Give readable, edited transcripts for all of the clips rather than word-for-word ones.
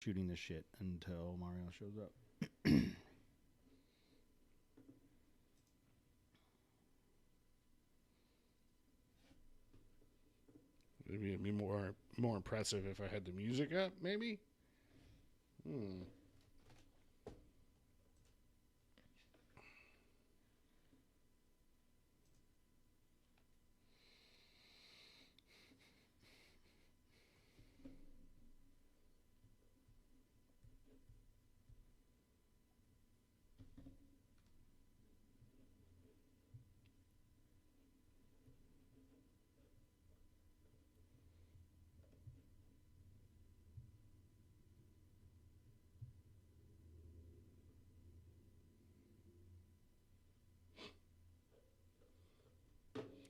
shooting this shit until Mario shows up. Maybe it'd be more impressive if I had the music up, maybe?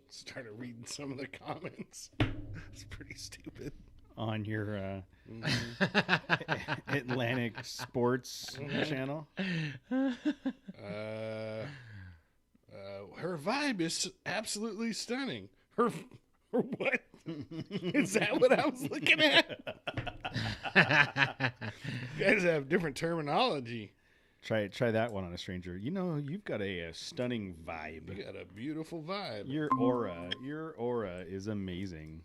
Started reading some of the comments. It's pretty stupid. On your Atlantic Sports channel? Her vibe is absolutely stunning. Her what? Is that what I was looking at? You guys have different terminology. Try that one on a stranger. You know, you've got a stunning vibe. You got a beautiful vibe. Your aura is amazing.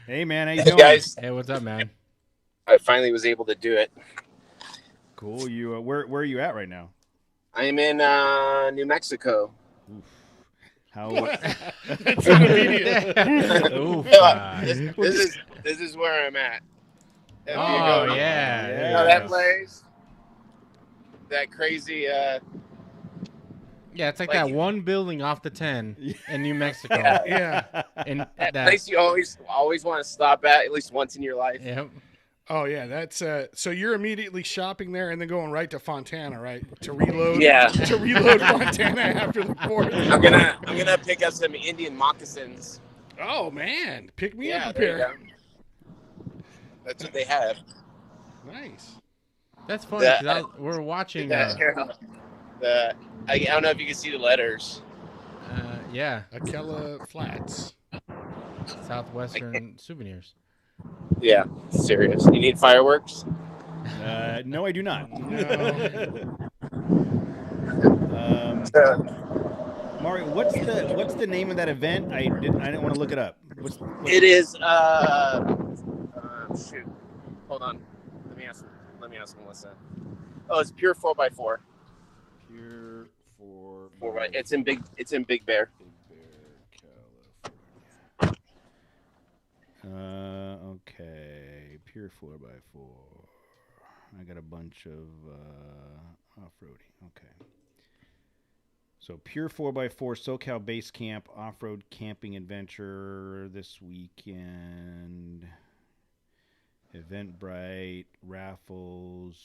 Hey, man, how you doing? Guys. Hey, what's up, man? I finally was able to do it. Cool. You where are you at right now? I am in New Mexico. Oof. How? That's immediate. Oof, This is where I'm at. If you oh, go- yeah. You know that place? That crazy. Yeah, it's like that one building off the 10 in New Mexico. Yeah. And that place you always want to stop at least once in your life. Yep. Oh yeah, that's so you're immediately shopping there and then going right to Fontana, right? To reload. Yeah. To reload Fontana after the 4th. I'm gonna pick up some Indian moccasins. Oh man, pick me up a there you pair. go. That's what they have. Nice. That's funny because we're watching. I don't know if you can see the letters. Yeah, Akela Flats. Southwestern Souvenirs. Yeah, serious. You need fireworks? No, I do not. No. Mario, what's the name of that event? I didn't want to look it up. It is. Shoot. Hold on. Let me ask Melissa. Oh, it's Pure 4x4. Pure 4x. It's in Big Bear. Okay. Pure 4x4. I got a bunch of off-roading. Okay. So Pure 4x4 SoCal Base Camp off-road camping adventure this weekend. Eventbrite, raffles.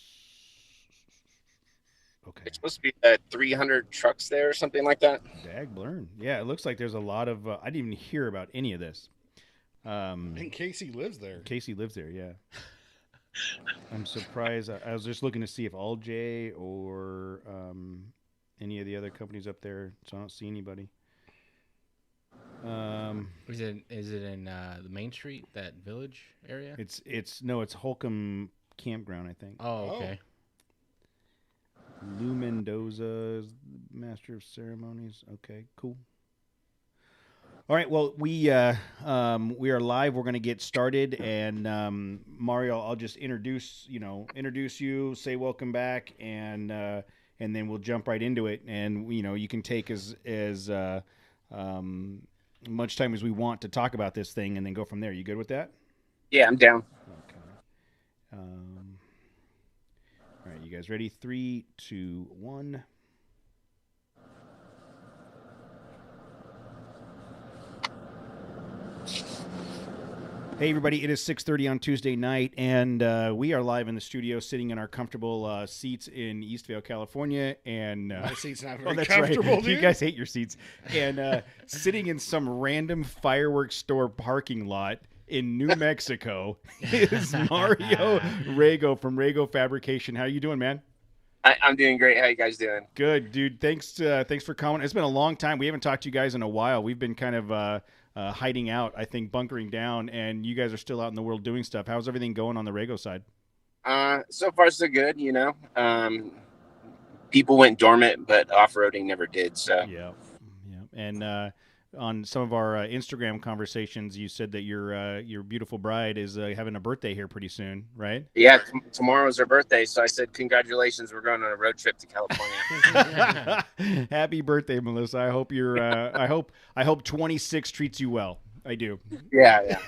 Okay. It's supposed to be 300 trucks there or something like that. Dag blurn. Yeah, it looks like there's a lot of. I didn't even hear about any of this. And Casey lives there. Casey lives there, yeah. I'm surprised. I was just looking to see if All J or any of the other companies up there, so I don't see anybody. Is it in the Main Street, that village area? It's Holcomb Campground, I think. Oh, okay. Lou Mendoza is the Master of Ceremonies. Okay, cool. All right, well, we are live. We're going to get started, and Mario, I'll just introduce you, say welcome back, and then we'll jump right into it. And you can take as much time as we want to talk about this thing, and then go from there. You good with that? Yeah, I'm down. Okay. All right, you guys ready? 3, 2, 1. Hey, everybody. It is 6:30 on Tuesday night, and we are live in the studio sitting in our comfortable seats in Eastvale, California. And My seat's not very that's comfortable, right. dude. You guys hate your seats. And sitting in some random fireworks store parking lot in New Mexico is Mario Rago from Rago Fabrication. How you doing, man? I'm doing great. How you guys doing? Good, dude. Thanks for coming. It's been a long time. We haven't talked to you guys in a while. We've been kind of hiding out, I think, bunkering down, and you guys are still out in the world doing stuff. How's everything going on the Rago side? So far so good. People went dormant, but off-roading never did. So Yeah. And on some of our Instagram conversations, you said that your beautiful bride is having a birthday here pretty soon, right? yeah, tomorrow's her birthday. So I said, congratulations. We're going on a road trip to California. Happy birthday, Melissa. I hope you're. I hope 26 treats you well. I do. Yeah.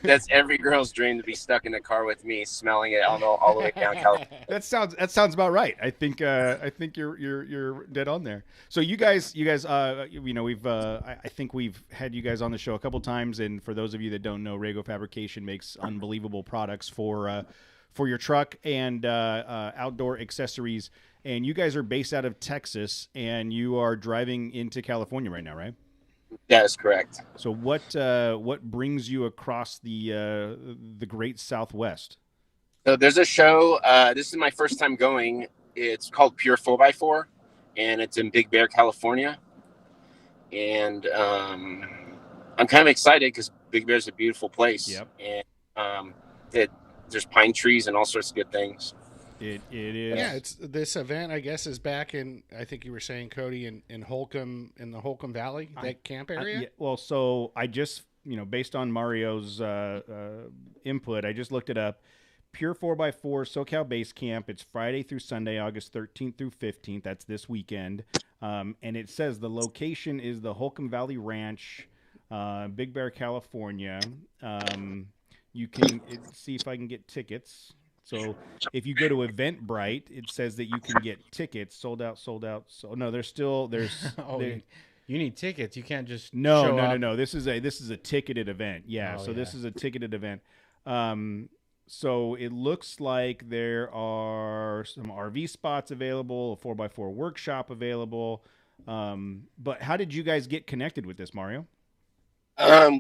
That's every girl's dream, to be stuck in the car with me, smelling it all the way down California. That sounds about right. I think you're dead on there. So you guys, we've I think we've had you guys on the show a couple times, and for those of you that don't know, Rago Fabrication makes unbelievable products for your truck and outdoor accessories. And you guys are based out of Texas, and you are driving into California right now, right? That is correct. So what brings you across the great Southwest? So there's a show. This is my first time going. It's called Pure 4x4, and it's in Big Bear, California. And I'm kind of excited because Big Bear is a beautiful place. Yep. And there's pine trees and all sorts of good things. It is. Yeah, it's this event. I guess is back in. I think you were saying, Cody, in Holcomb, in the Holcomb Valley, that camp area. Yeah, well, so I just based on Mario's input, I just looked it up. Pure 4x4 SoCal Base Camp. It's Friday through Sunday, August 13th through 15th. That's this weekend. And it says the location is the Holcomb Valley Ranch, Big Bear, California. You can see if I can get tickets. So if you go to Eventbrite, it says that you can get tickets sold out. So no, there's. You need tickets. You can't just No. This is a ticketed event. Yeah. This is a ticketed event. So it looks like there are some RV spots available, a 4x4 workshop available. But how did you guys get connected with this, Mario?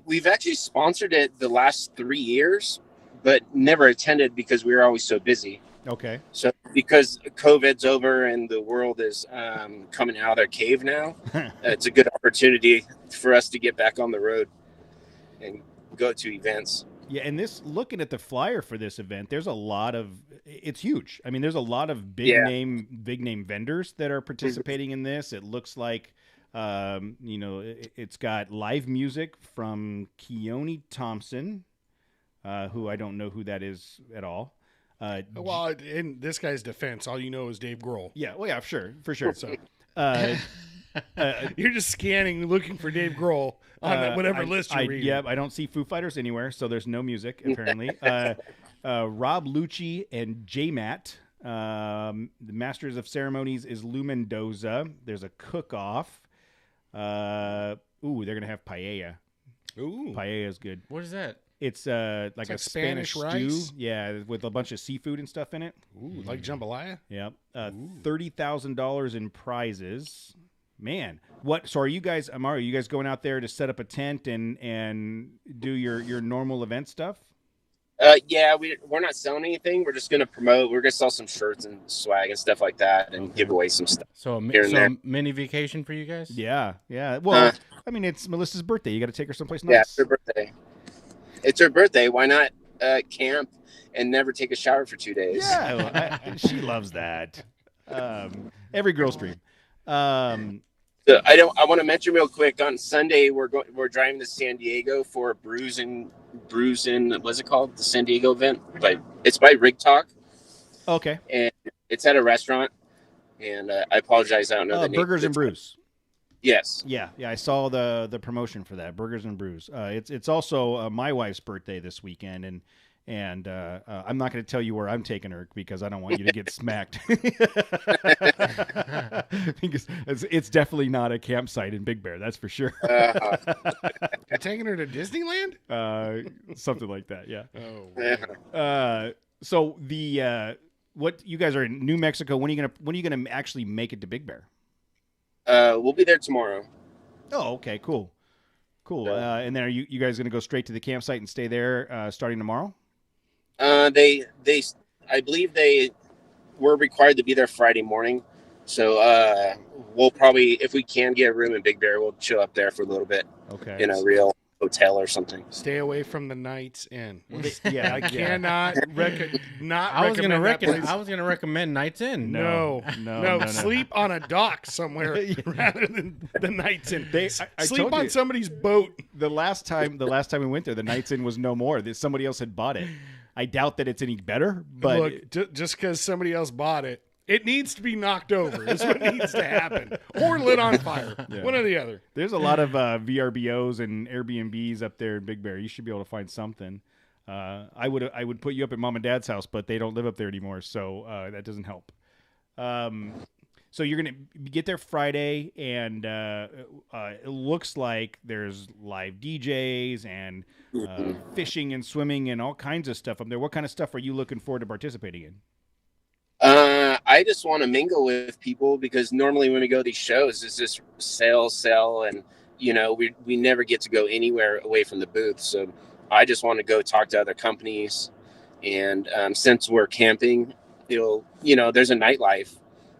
We've actually sponsored it the last 3 years, but never attended because we were always so busy. Okay. So because COVID's over and the world is coming out of their cave now, it's a good opportunity for us to get back on the road and go to events. Yeah, and looking at the flyer for this event, there's a lot of, it's huge. I mean, there's a lot of big name vendors that are participating in this. It looks like, it's got live music from Keone Thompson, who I don't know who that is at all. Well, in this guy's defense, all you know is Dave Grohl. Yeah, well, yeah, for sure. So, you're just scanning, looking for Dave Grohl on whatever list you're reading. Yeah, I don't see Foo Fighters anywhere, so there's no music apparently. Rob Lucci and J Matt. The Masters of Ceremonies is Lou Mendoza. There's a cook-off. They're gonna have paella. Ooh, paella is good. What is that? It's like a Spanish rice? stew. Yeah, with a bunch of seafood and stuff in it. Ooh, like jambalaya? Yeah. $30,000 in prizes. Man, what? So are you guys, Mario? You guys going out there to set up a tent and do your normal event stuff? Yeah, we're not selling anything. We're just going to promote. We're going to sell some shirts and swag and stuff like that, and give away some stuff. So a mini vacation for you guys? Yeah. Well, I mean, it's Melissa's birthday. You got to take her someplace nice. Yeah, it's her birthday. It's her birthday. Why not camp and never take a shower for 2 days? Yeah, she loves that. Every girl's dream. So I want to mention real quick. On Sunday, we're driving to San Diego for Brews in what's it called? The San Diego event. It's by Rig Talk. Okay. And it's at a restaurant. And I apologize. I don't know the name. Burgers and Brews. Yes. Yeah. I saw the promotion for that, Burgers and Brews. It's also my wife's birthday this weekend, and I'm not going to tell you where I'm taking her because I don't want you to get smacked. Because it's definitely not a campsite in Big Bear, that's for sure. You're taking her to Disneyland? Something like that, yeah. Oh. So what you guys are in New Mexico? When are you gonna actually make it to Big Bear? We'll be there tomorrow. Oh, okay, cool. And then are you guys going to go straight to the campsite and stay there starting tomorrow? I believe they were required to be there Friday morning. So we'll probably, if we can get a room in Big Bear, we'll chill up there for a little bit. Okay. In a real hotel or something. Stay away from the Night's Inn. Yeah, I cannot not I was gonna recommend that place. I was gonna recommend Nights In. No. Sleep on a dock somewhere rather than the Night's Inn. I Sleep told on you. somebody's boat. The last time we went there, the Night's Inn was no more. Somebody else had bought it. I doubt that it's any better, but Look, just because somebody else bought it, it needs to be knocked over. Is what needs to happen, or lit on fire. Yeah. One or the other. there's a lot of VRBOs and Airbnbs up there in Big Bear. You should be able to find something. I would put you up at Mom and Dad's house, but they don't live up there anymore, so that doesn't help. So you're gonna get there Friday, and it looks like there's live DJs and fishing and swimming and all kinds of stuff up there. What kind of stuff are you looking forward to participating in? I just want to mingle with people because normally when we go to these shows, it's just sell, and we never get to go anywhere away from the booth. So I just want to go talk to other companies, and since we're camping, there's a nightlife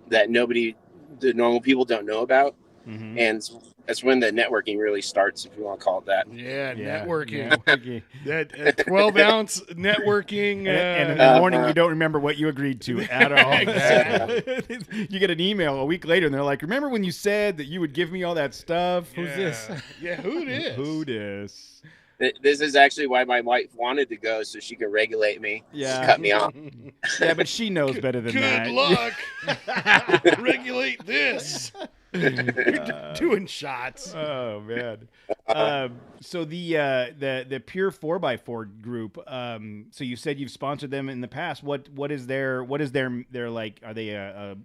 that the normal people don't know about, and that's when the networking really starts, if you want to call it that. Yeah, networking. That 12-ounce networking. And in the morning, you don't remember what you agreed to at all. Exactly. You get an email a week later, and they're like, "Remember when you said that you would give me all that stuff? Yeah. Who's this? Yeah, who this? Who this?" This is actually why my wife wanted to go, so she could regulate me. Yeah. Cut me off. Yeah, but she knows better than that. Good luck. Regulate this. You're doing shots. Oh man. So the Pure 4x4 group. So you said you've sponsored them in the past. What is their like? Are they a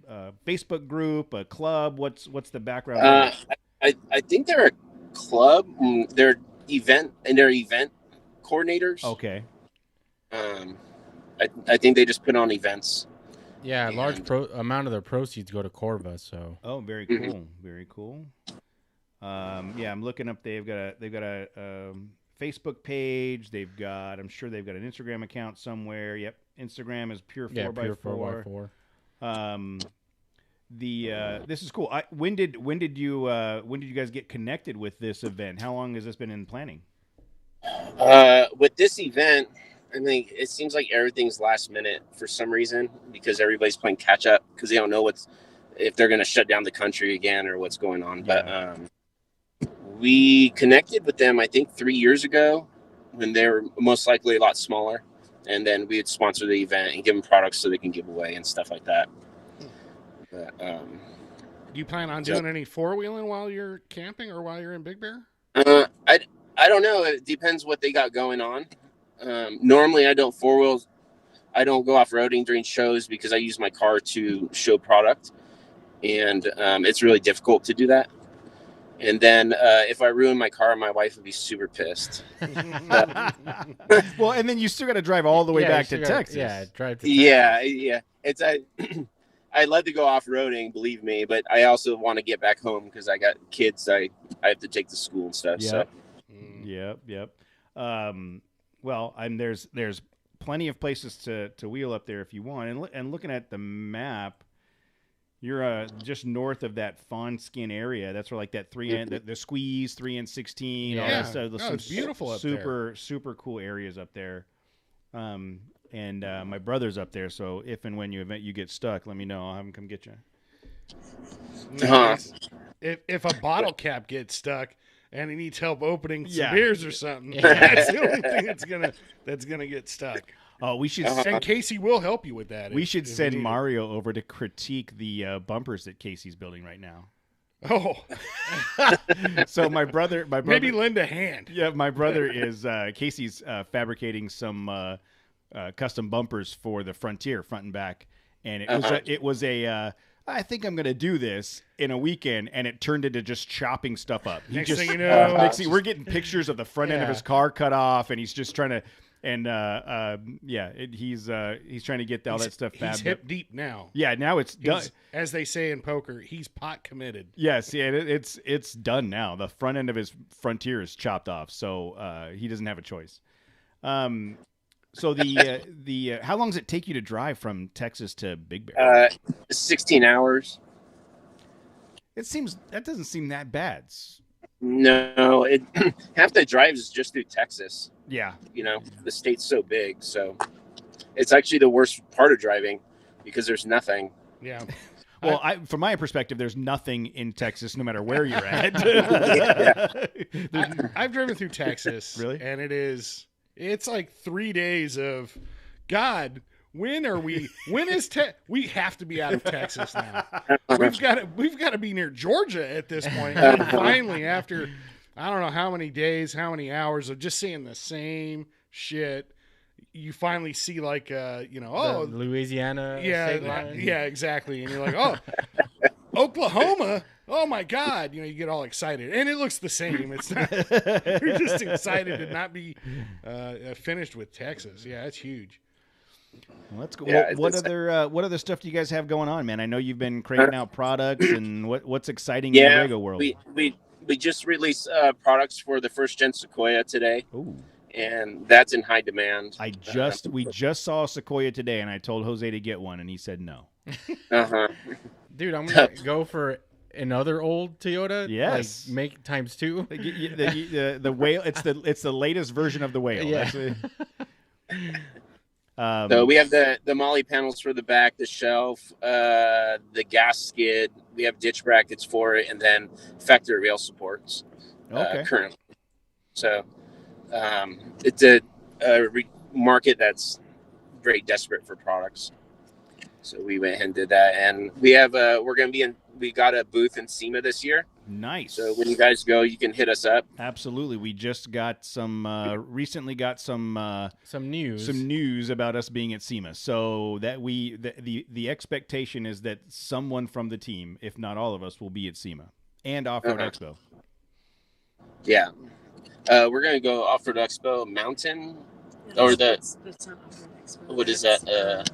Facebook group, a club? What's the background? I think they're a club. They're event coordinators. Okay. I think they just put on events. Yeah, a large amount of their proceeds go to Corva. So. Oh, very cool. Very cool. Yeah, I'm looking up. They've got a Facebook page. I'm sure they've got an Instagram account somewhere. Yep, Instagram is Pure 4x4. This is cool. When did you guys get connected with this event? How long has this been in planning? With this event, I mean, it seems like everything's last minute for some reason because everybody's playing catch up because they don't know if they're going to shut down the country again or what's going on. Yeah. But we connected with them, I think, 3 years ago when they were most likely a lot smaller, and then we would sponsor the event and give them products so they can give away and stuff like that. But, do you plan on doing any four-wheeling while you're camping or while you're in Big Bear? I don't know. It depends what they got going on. Normally, I don't four-wheels. I don't go off-roading during shows because I use my car to show product, and it's really difficult to do that. And then if I ruin my car, my wife would be super pissed. Well, and then you still got to drive all the way back to Texas. Yeah, drive to Texas. Yeah. It's I love to go off-roading, believe me, but I also want to get back home because I got kids I have to take to school and stuff. Yep. So. Yep. Well, there's plenty of places to wheel up there if you want. And looking at the map, you're just north of that fawn skin area. That's where like that the squeeze 3 and 16. All that stuff. It's beautiful up there. Super cool areas up there. And my brother's up there, so if and when you get stuck, let me know. I'll have him come get you. Nice. If a bottle cap gets stuck and he needs help opening some beers or something, that's the only thing that's gonna get stuck. Oh, we should. And Casey will help you with that. We should send Mario over to critique the bumpers that Casey's building right now. Oh, so my brother, maybe lend a hand. Yeah, my brother is Casey's fabricating some custom bumpers for the Frontier front and back, and it was a I think I'm going to do this in a weekend, and it turned into just chopping stuff up. Next thing you know, we're getting pictures of the front end of his car cut off, and he's just trying to, he's trying to get all that stuff fabbed up. He's hip deep now. Yeah, now it's done. As they say in poker, he's pot committed. Yes, yeah, it's done now. The front end of his Frontier is chopped off, so he doesn't have a choice. So the how long does it take you to drive from Texas to Big Bear? 16 hours. That doesn't seem that bad. No, it half the drive is just through Texas. Yeah. You know, the state's so big, so it's actually the worst part of driving because there's nothing. Yeah. Well, from my perspective, there's nothing in Texas, no matter where you're at. I've driven through Texas, Really? And it's like 3 days of, God, when is we have to be out of Texas now. We've got to be near Georgia at this point. And finally, after I don't know how many days, how many hours of just seeing the same shit, you finally see like the Louisiana state line. Yeah, exactly. And you're like, oh, Oklahoma. Oh my God. You get all excited. And it looks the same. It's not, you're just excited to not be finished with Texas. Yeah, it's huge. Well, let's go. Yeah, what other stuff do you guys have going on, man? I know you've been cranking out products, and what's exciting in the Rago world? We just released products for the first gen Sequoia today. Ooh. And that's in high demand. We just saw a Sequoia today, and I told Jose to get one, and he said no. Dude, I'm gonna go for another old Toyota. Yes, like make times 2. The whale. It's the latest version of the whale. Yeah. So we have the molly panels for the back, the shelf, the gas skid. We have ditch brackets for it, and then factory rail supports. Currently, so. It's a market that's very desperate for products, so we went ahead and did that. And we have we got a booth in SEMA this year. Nice. So when you guys go, you can hit us up. Absolutely. We just got recently got some news about us being at SEMA. So that the expectation is that someone from the team, if not all of us, will be at SEMA and Offroad Expo. Yeah. We're going to go Offroad Expo Mountain, or that's what is that?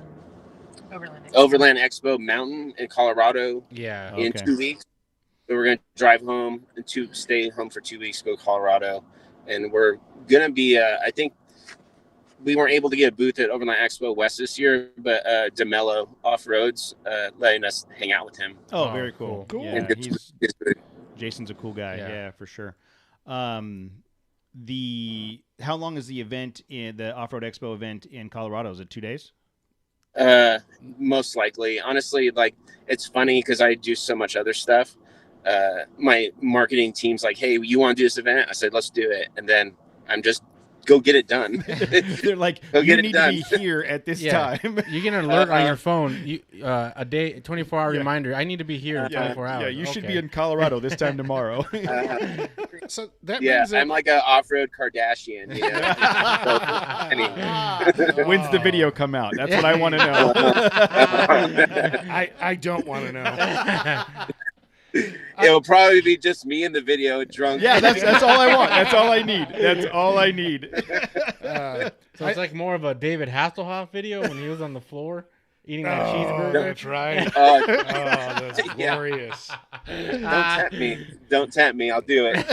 Overland Expo Mountain in Colorado. Yeah. In 2 weeks. So we're going to drive home and stay home for 2 weeks, go to Colorado. And we're going to be, I think we weren't able to get a booth at Overland Expo West this year, but DeMello Off-Roads letting us hang out with him. Oh, very cool. Cool. Yeah, Jason's a cool guy. Yeah, for sure. How long is the event in the Off-Road Expo event in Colorado? Is it 2 days? Most likely. Honestly, like, it's funny because I do so much other stuff. My marketing team's like, hey, you want to do this event? I said, let's do it. And then I'm just go get it done. They're like, you need to be here at this time. You get an alert on your phone, a day, 24-hour reminder. I need to be here in 24 hours. Yeah, you should be in Colorado this time tomorrow. So that means I'm like an off-road Kardashian. When's the video come out? That's what I want to know. I don't want to know. It'll probably be just me in the video, drunk. Yeah, that's all I want. That's all I need. That's all I need. So it's like more of a David Hasselhoff video when he was on the floor eating that cheeseburger. That's right. That's glorious. Don't tempt me. I'll do it.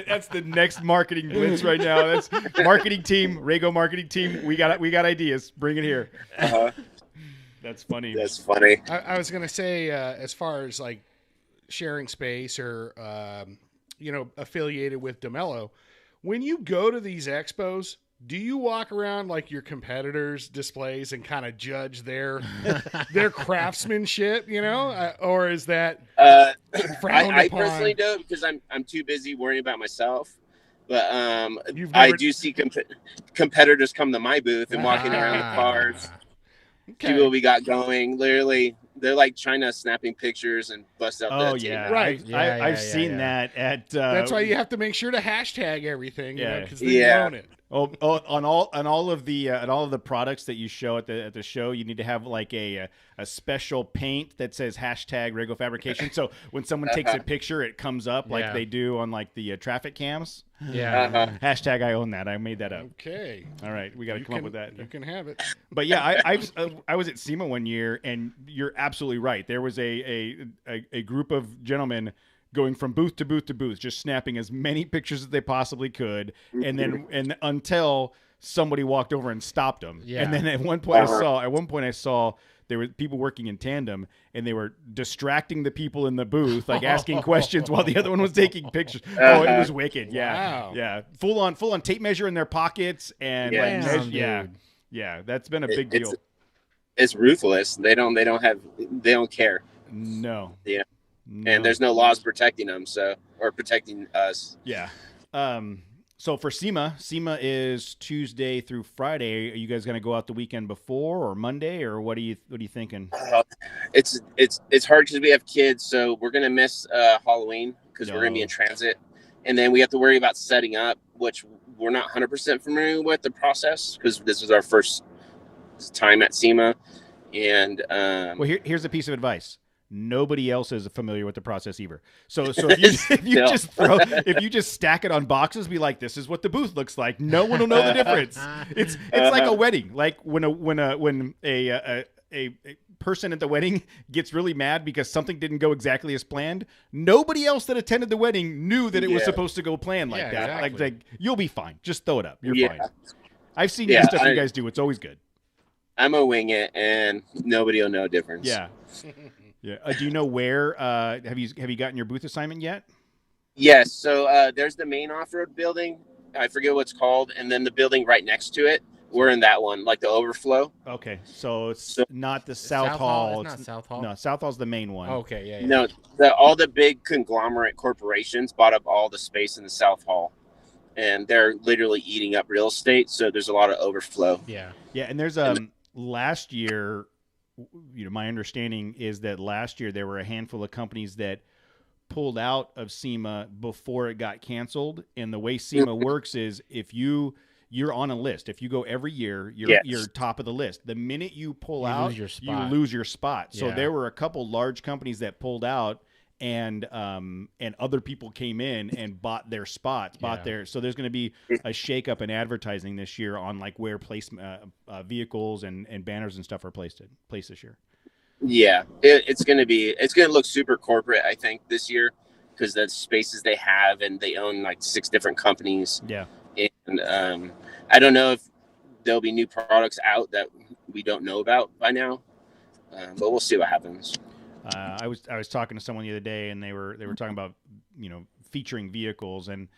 That's the next marketing blitz right now. That's marketing team, Rago marketing team. We got ideas. Bring it here. That's funny. That's funny. I was gonna say, as far as like sharing space or affiliated with DeMello, when you go to these expos, do you walk around like your competitors' displays and kind of judge their craftsmanship, or is that frowned I upon? personally don't, because I'm too busy worrying about myself. But I do see competitors come to my booth and walking around the cars. Okay. See what we got going. Literally, they're like China snapping pictures and bust out. Oh yeah, right. I've seen that at. That's why you have to make sure to hashtag everything, because they own it. On all of the products that you show at the show, you need to have like a special paint that says hashtag Rago Fabrication. So when someone takes a picture, it comes up like they do on like the traffic cams. Yeah. Hashtag I own that. I made that up. Okay. All right, we got to come up with that. You can have it. But yeah, I was at SEMA one year, and you're absolutely right. There was a group of gentlemen going from booth to booth to booth, just snapping as many pictures as they possibly could, and until somebody walked over and stopped them. Yeah. And then at one point I saw there were people working in tandem, and they were distracting the people in the booth, like asking questions while the other one was taking pictures. Oh, it was wicked. Yeah. Wow. Yeah. Full on tape measure in their pockets and yeah. That's been a big deal. It's ruthless. They don't care. No. Yeah. No. And there's no laws protecting them, or protecting us. Yeah. So for SEMA is Tuesday through Friday. Are you guys going to go out the weekend before or Monday, or what are you thinking? It's hard because we have kids, so we're going to miss Halloween because we're going to be in transit, and then we have to worry about setting up, which we're not 100% familiar with the process because this is our first time at SEMA. And well, here's a piece of advice. Nobody else is familiar with the process either. So if you just stack it on boxes, be like, this is what the booth looks like. No one will know the difference. It's like a wedding. Like when a person at the wedding gets really mad because something didn't go exactly as planned. Nobody else that attended the wedding knew that it was supposed to go planned like that. Exactly. Like you'll be fine. Just throw it up. You're fine. I've seen the stuff you guys do. It's always good. I'm gonna wing it, and nobody will know the difference. Yeah. Yeah. Do you know where? Have you gotten your booth assignment yet? Yes. So there's the main off-road building. I forget what it's called, and then the building right next to it. We're in that one, like the overflow. Okay, so it's not the South Hall. It's not South Hall. No, South Hall's the main one. Okay, yeah. No, all the big conglomerate corporations bought up all the space in the South Hall, and they're literally eating up real estate. So there's a lot of overflow. Yeah. And there's last year. My understanding is that last year there were a handful of companies that pulled out of SEMA before it got canceled. And the way SEMA works is if you're on a list, if you go every year, you're top of the list. The minute you pull out, you lose your spot. So there were a couple large companies that pulled out, and other people came in and bought their spots, so there's going to be a shakeup in advertising this year on like where vehicles and banners and stuff are placed this year. Yeah, it's going to look super corporate, I think, this year because the spaces they have, and they own like 6 different companies. Yeah, and I don't know if there'll be new products out that we don't know about by now, but we'll see what happens. I was talking to someone the other day, and they were talking about featuring vehicles, and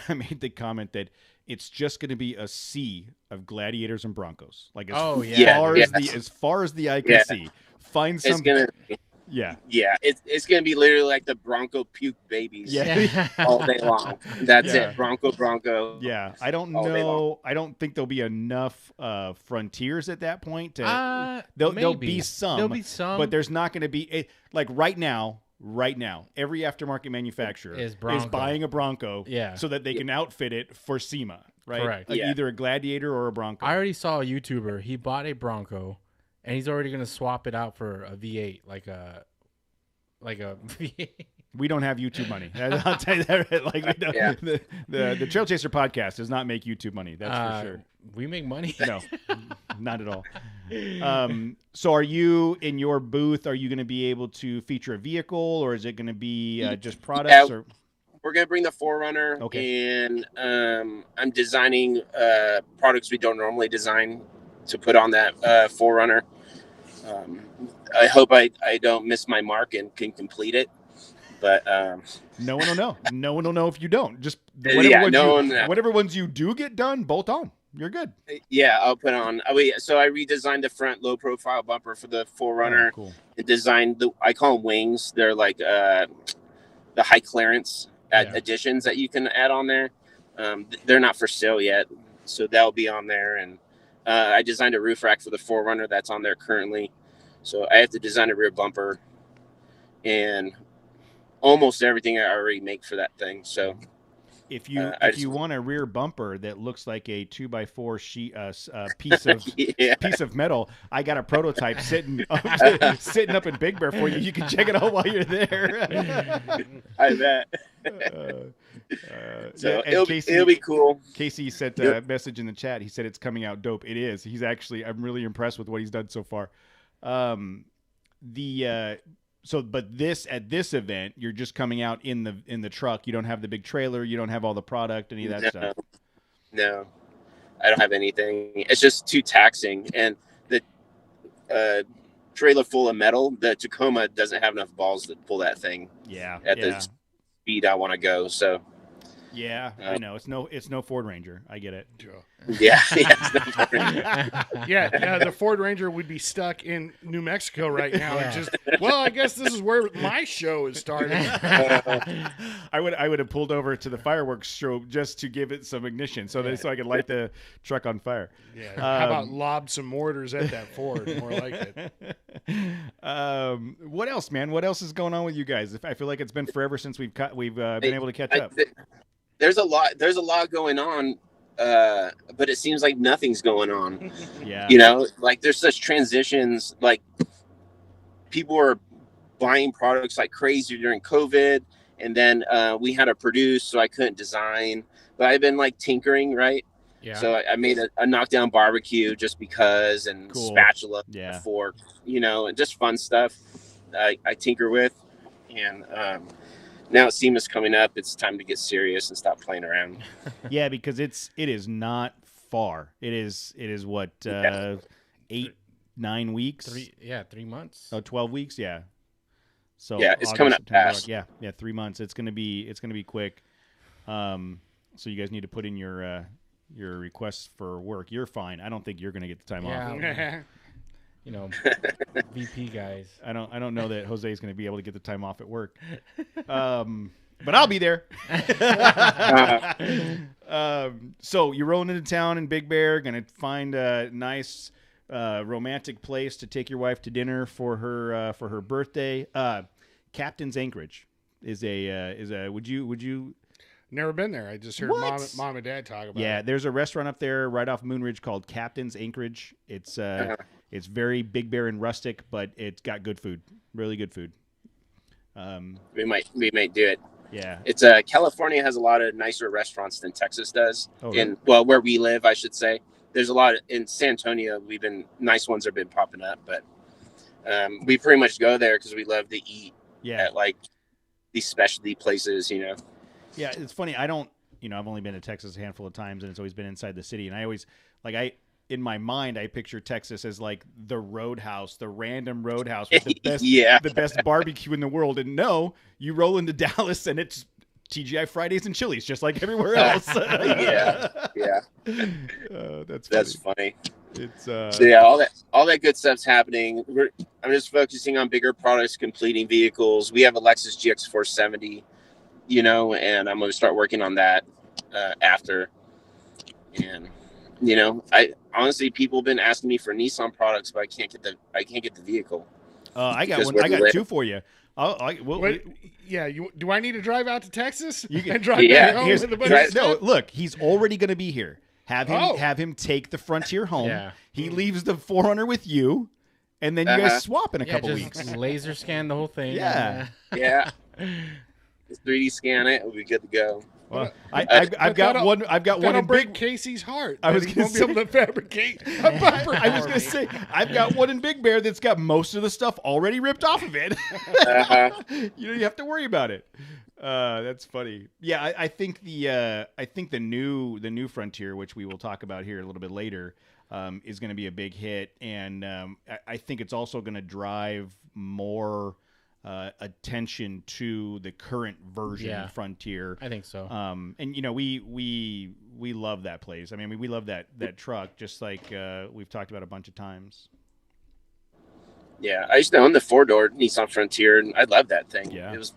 I made the comment that it's just going to be a sea of Gladiators and Broncos. Like as far as the eye can see, find some. It's gonna be literally like the Bronco puke babies all day long. That's it, Bronco. Yeah, I don't know. I don't think there'll be enough frontiers at that point. There'll be some, but there's not going to be like right now. Every aftermarket manufacturer is buying a Bronco, so that they can outfit it for SEMA, right? Correct. Either a Gladiator or a Bronco. I already saw a YouTuber. He bought a Bronco, and he's already going to swap it out for a V8, like a V8. We don't have YouTube money. I'll tell you that. The Trailchaser podcast does not make YouTube money. That's for sure. We make money. No, not at all. So are you in your booth? Are you going to be able to feature a vehicle, or is it going to be just products? Or we're going to bring the 4Runner, and I'm designing products we don't normally design to put on that 4Runner. I hope I don't miss my mark and can complete it. But no one will know. No one will know if you don't. Just whatever ones you do get done, bolt on. You're good. Yeah, I'll put on. So I redesigned the front low profile bumper for the 4Runner. Oh, cool. And designed I call them wings. They're like the high clearance additions that you can add on there. They're not for sale yet, so that'll be on there. And I designed a roof rack for the 4Runner that's on there currently. So I have to design a rear bumper and almost everything I already make for that thing. So if you want a rear bumper that looks like a 2x4 sheet piece of metal, I got a prototype sitting up in Big Bear for you. You can check it out while you're there. I bet. So it'll be cool. Casey sent a message in the chat. He said it's coming out dope. It is. I'm really impressed with what he's done so far. But at this event, you're just coming out in the truck. You don't have the big trailer. You don't have all the product, any of that stuff. No. I don't have anything. It's just too taxing, and the trailer full of metal, the Tacoma doesn't have enough balls to pull that thing at the speed I want to go. So yeah, I know it's no Ford Ranger. I get it. Yeah, the Ford Ranger would be stuck in New Mexico right now. And just, well, I guess this is where my show is starting. I would have pulled over to the fireworks show just to give it some ignition, so I could light the truck on fire. Yeah. How about lob some mortars at that Ford? More like it. What else, man? What else is going on with you guys? I feel like it's been forever since we've been able to catch up. There's a lot going on, but it seems like nothing's going on. Yeah. You know, like there's such transitions. Like people are buying products like crazy during COVID, and then we had to produce, so I couldn't design. But I've been like tinkering, right? Yeah. So I made a knockdown barbecue just because, and spatula, fork, you know, and just fun stuff I tinker with, and now SEMA's coming up. It's time to get serious and stop playing around. Yeah, because it is not far. It is what 8, 9 weeks. 3 months. Oh, 12 weeks. Yeah. So yeah, it's coming up fast. Yeah, 3 months. It's gonna be quick. So you guys need to put in your requests for work. You're fine. I don't think you're gonna get the time off. You know, VP guys. I don't know that Jose is going to be able to get the time off at work, but I'll be there. So you're rolling into town in Big Bear, going to find a nice romantic place to take your wife to dinner for her birthday. Captain's Anchorage is a would you? Never been there. I just heard mom and dad talk about it. Yeah, there's a restaurant up there right off Moonridge called Captain's Anchorage. It's very Big Bear and rustic, but it's got good food, really good food. We might do it. Yeah, it's California has a lot of nicer restaurants than Texas does. Oh, really? Where we live, I should say. There's a lot in San Antonio. Nice ones have been popping up, but we pretty much go there because we love to eat at like these specialty places, you know. Yeah, it's funny. I've only been to Texas a handful of times, and it's always been inside the city. And I always in my mind, I picture Texas as like the roadhouse, the random roadhouse with the best, the best barbecue in the world. And no, you roll into Dallas and it's TGI Fridays and Chili's, just like everywhere else. Yeah. That's funny. It's so yeah, all that good stuff's happening. I'm just focusing on bigger products, completing vehicles. We have a Lexus GX 470, you know, and I'm going to start working on that after. And you know, I honestly, people have been asking me for Nissan products, but I can't get the vehicle. I got one. I got two for you. Do I need to drive out to Texas? You can and drive back home with a bunch of no, stuff? look, he's already going to be here. Have him take the Frontier home. Yeah. He leaves the 4Runner with you, and then you guys swap in a couple weeks. Laser scan the whole thing. Yeah. Just 3D scan it. We'll be good to go. Well, I've got one. I've got one in break Casey's heart. I was going to be able to fabricate a bumper. I was going to say I've got one in Big Bear that's got most of the stuff already ripped off of it. You don't have to worry about it. That's funny. Yeah, I think the new Frontier, which we will talk about here a little bit later, is going to be a big hit, and I think it's also going to drive more attention to the current version Frontier. I think so. And you know, we love that place. I mean, we love that truck, just like we've talked about a bunch of times. Yeah, I used to own the 4-door Nissan Frontier, and I loved that thing. Yeah, it was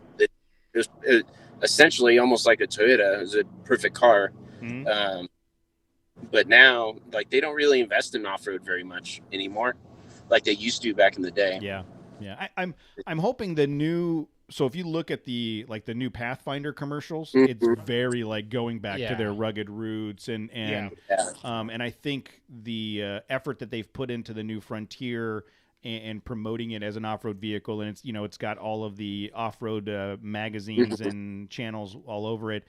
essentially almost like a Toyota. It was a perfect car. Mm-hmm. But now, like, they don't really invest in off-road very much anymore, like they used to back in the day. Yeah. I'm hoping the new. So if you look at the new Pathfinder commercials, it's very like going back to their rugged roots, and I think the effort that they've put into the new Frontier and promoting it as an off-road vehicle, and it's got all of the off-road magazines and channels all over it.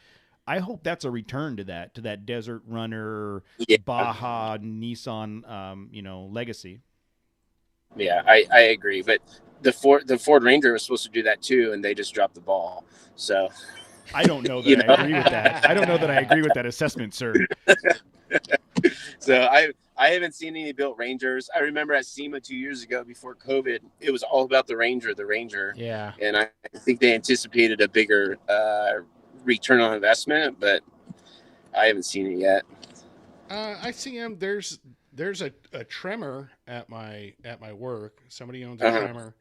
I hope that's a return to that Desert Runner, Baja Nissan, legacy. Yeah, I agree. But the Ford Ranger was supposed to do that too, and they just dropped the ball. So I don't know that I agree with that. I don't know that I agree with that assessment, sir. So I haven't seen any built Rangers. I remember at SEMA 2 years ago before COVID, it was all about the Ranger. Yeah. And I think they anticipated a bigger return on investment, but I haven't seen it yet. I see him. There's a trimmer at my work. Somebody owns a trimmer,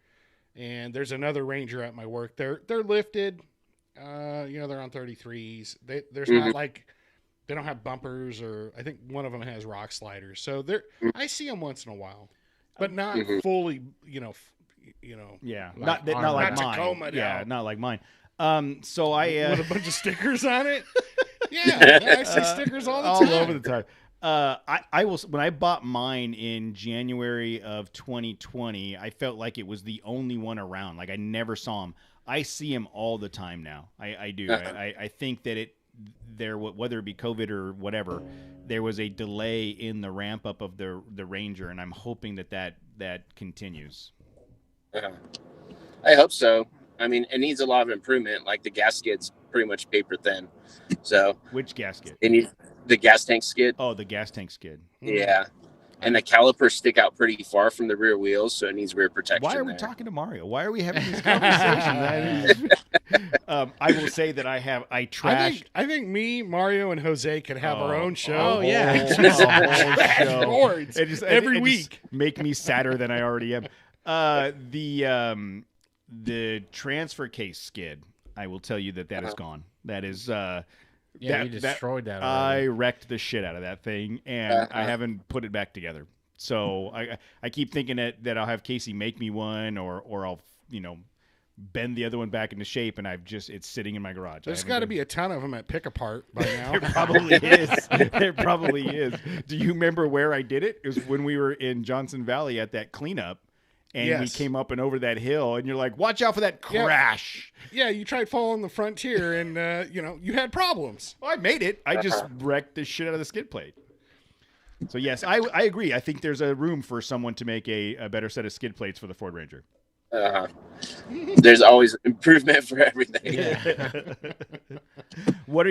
and there's another Ranger at my work. They're lifted. They're on 33s. There's not like, they don't have bumpers, or I think one of them has rock sliders. So I see them once in a while, but not fully. Yeah, Like not like mine. Tacoma Yeah, now. not like mine. So I With a bunch of stickers on it. Yeah, I see stickers all the time. all over the time. I will. When I bought mine in January of 2020, I felt like it was the only one around. Like I never saw them. I see them all the time now. I do. I think that whether it be COVID or whatever, there was a delay in the ramp up of the Ranger, and I'm hoping that continues. I hope so. I mean, it needs a lot of improvement. Like the gasket's pretty much paper thin. So Which gasket? it needs the gas tank skid. Oh, the gas tank skid. Yeah. And the calipers stick out pretty far from the rear wheels, so it needs rear protection. Why are we there. talking to Mario? Why are we having these conversations? I will say that I trashed. I think me, Mario, and Jose could have our own show. Oh, yeah. a whole show. Boards every week. Make me sadder than I already am. The transfer case skid. I will tell you that is gone. That is. Yeah, you destroyed that. I wrecked the shit out of that thing, and I haven't put it back together. So I keep thinking that I'll have Casey make me one, or I'll bend the other one back into shape, and it's sitting in my garage. There's got to be a ton of them at Pick Apart by now. There probably is. There probably is. Do you remember where I did it? It was when we were in Johnson Valley at that cleanup. And we came up and over that hill, and you're like, watch out for that crash. Yeah, you tried following the frontier, and, you had problems. Well, I made it. I just wrecked the shit out of the skid plate. So, yes, I agree. I think there's a room for someone to make a better set of skid plates for the Ford Ranger. There's always improvement for everything. Yeah. What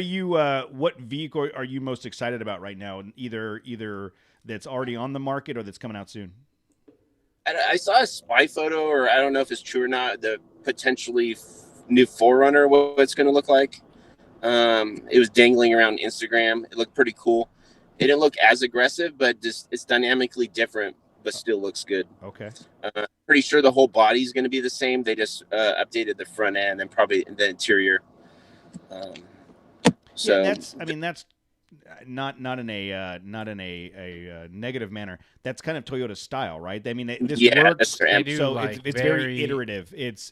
vehicle are you most excited about right now? Either that's already on the market or that's coming out soon? I saw a spy photo, or I don't know if it's true or not, the potentially new 4Runner, what it's going to look like. It was dangling around Instagram. It looked pretty cool. It didn't look as aggressive, but it's dynamically different, but still looks good. Okay. Pretty sure the whole body is going to be the same. They just updated the front end and probably the interior. That's not in a negative manner. That's kind of Toyota style, right? I mean, this works. So it's very iterative. It's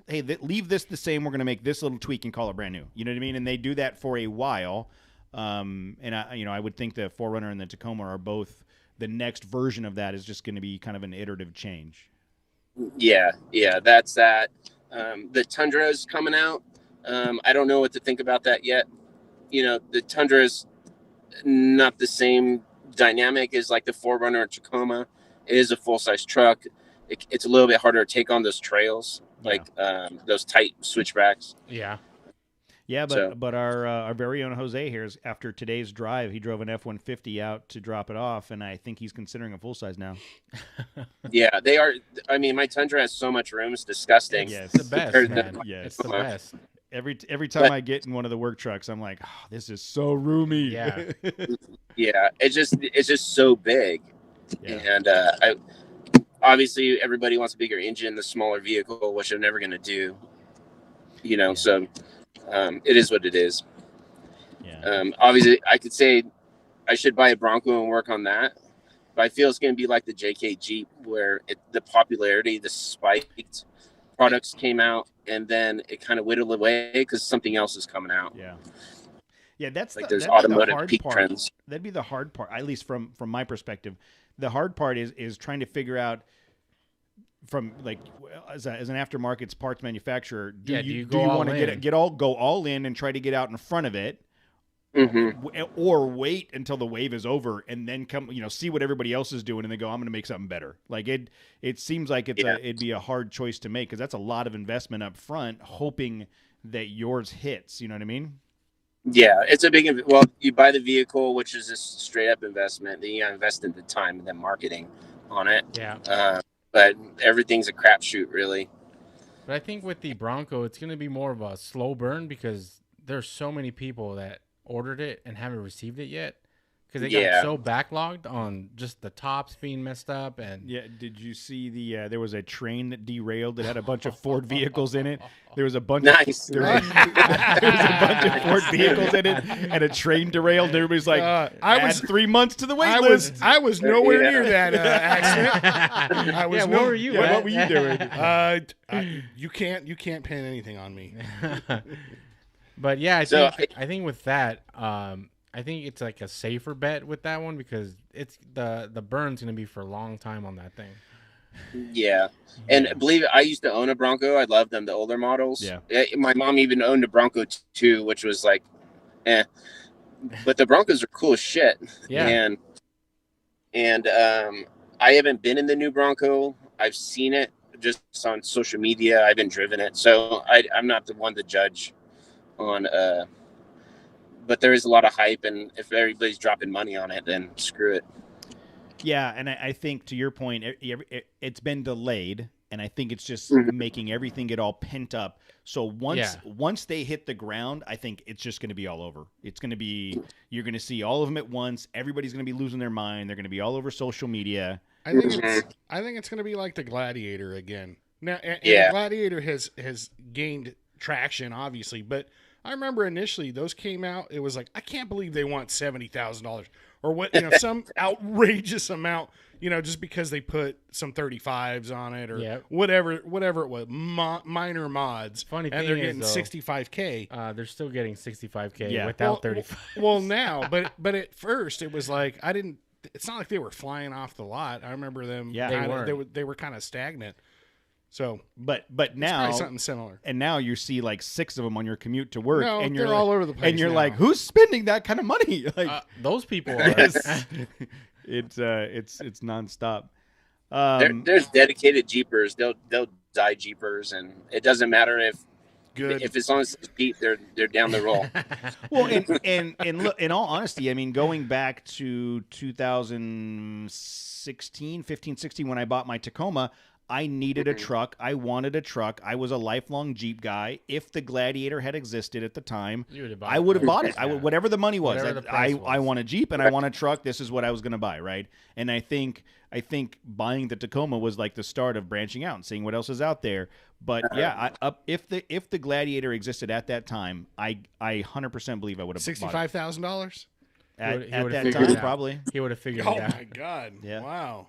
hey, leave this the same. We're going to make this little tweak and call it brand new. You know what I mean? And they do that for a while. And I would think the 4Runner and the Tacoma are both. The next version of that is just going to be kind of an iterative change. Yeah, that's that. The Tundra is coming out. I don't know what to think about that yet. The Tundra is not the same dynamic as like the 4Runner or Tacoma. It is a full-size truck. It's a little bit harder to take on those trails, like those tight switchbacks. But our very own Jose here, after today's drive, he drove an F-150 out to drop it off, and I think he's considering a full-size now. Yeah, they are. I mean, my Tundra has so much room; it's disgusting. Yes, it's the best, man. Yes, it's the best. Every time I get in one of the work trucks, I'm like, oh, this is so roomy. Yeah, yeah. It's just so big, and obviously everybody wants a bigger engine, the smaller vehicle, which I'm never going to do. So it is what it is. Yeah. Obviously, I could say I should buy a Bronco and work on that, but I feel it's going to be like the JK Jeep, where the popularity, the spiked products came out, and then it kind of whittled away because something else is coming out. Yeah, that's like there's automotive peak trends. That'd be the hard part, at least from my perspective. The hard part is trying to figure out from like as an aftermarket parts manufacturer. Do you want to go all in and try to get out in front of it? Or wait until the wave is over and then come, see what everybody else is doing and then go, I'm going to make something better. Like it seems like it'd be a hard choice to make because that's a lot of investment up front, hoping that yours hits. You know what I mean? Yeah, it's a big. Well, you buy the vehicle, which is just straight up investment. Then you invest in the time and then marketing on it. Yeah. But everything's a crapshoot, really. But I think with the Bronco, it's going to be more of a slow burn because there's so many people that ordered it and haven't received it yet because they got so backlogged on just the tops being messed up. And yeah, did you see there was a train that derailed that had a bunch of Ford vehicles in it? There was a bunch Nice. there was a bunch of Ford vehicles in it, and a train derailed. And everybody's like, I was 3 months to the wait list. I was nowhere near that accident. I was where were you? Yeah, what were you doing? You can't pin anything on me. But yeah, I think with that, I think it's like a safer bet with that one because it's the burn's gonna be for a long time on that thing. Yeah, and believe it, I used to own a Bronco. I love them, the older models. Yeah, my mom even owned a Bronco too, which was like, but the Broncos are cool as shit. Yeah, and I haven't been in the new Bronco. I've seen it just on social media. I haven't driven it, so I'm not the one to judge on. But there is a lot of hype, and if everybody's dropping money on it, then screw it. Yeah, and I think to your point, it's been delayed, and I think it's just making everything get all pent up. So once they hit the ground, I think it's just going to be all over. It's going to be you're going to see all of them at once. Everybody's going to be losing their mind. They're going to be all over social media. I think it's going to be like the Gladiator again. Now, and the Gladiator has gained traction, obviously, but I remember initially those came out. It was like, I can't believe they want $70,000 or what, some outrageous amount, just because they put some 35s on it or whatever it was, minor mods. Funny and thing they're getting is, $65K. They're still getting $65K without 35. Well, now, but at first it was like it's not like they were flying off the lot. I remember them. Yeah, they were kind of stagnant. So, but now something similar. And now you see like 6 of them on your commute to work, and you're they're all over the place. And you're now. like, who's spending that kind of money? Like those people are. Yes. it's nonstop. There's dedicated Jeepers. They'll die Jeepers, and it doesn't matter if as long as it's Jeep, they're down the roll. Well, and look, in all honesty, I mean, going back to 2016, 15, 16, when I bought my Tacoma, I needed a truck. I wanted a truck. I was a lifelong Jeep guy. If the Gladiator had existed at the time, I would have bought it. Whatever the money was. I want a Jeep and I want a truck. This is what I was going to buy, right? And I think buying the Tacoma was like the start of branching out and seeing what else is out there. But yeah, if the Gladiator existed at that time, I 100% believe I would have $65,000 at that time. Probably he would have figured it out. Oh my god! Yeah. Wow.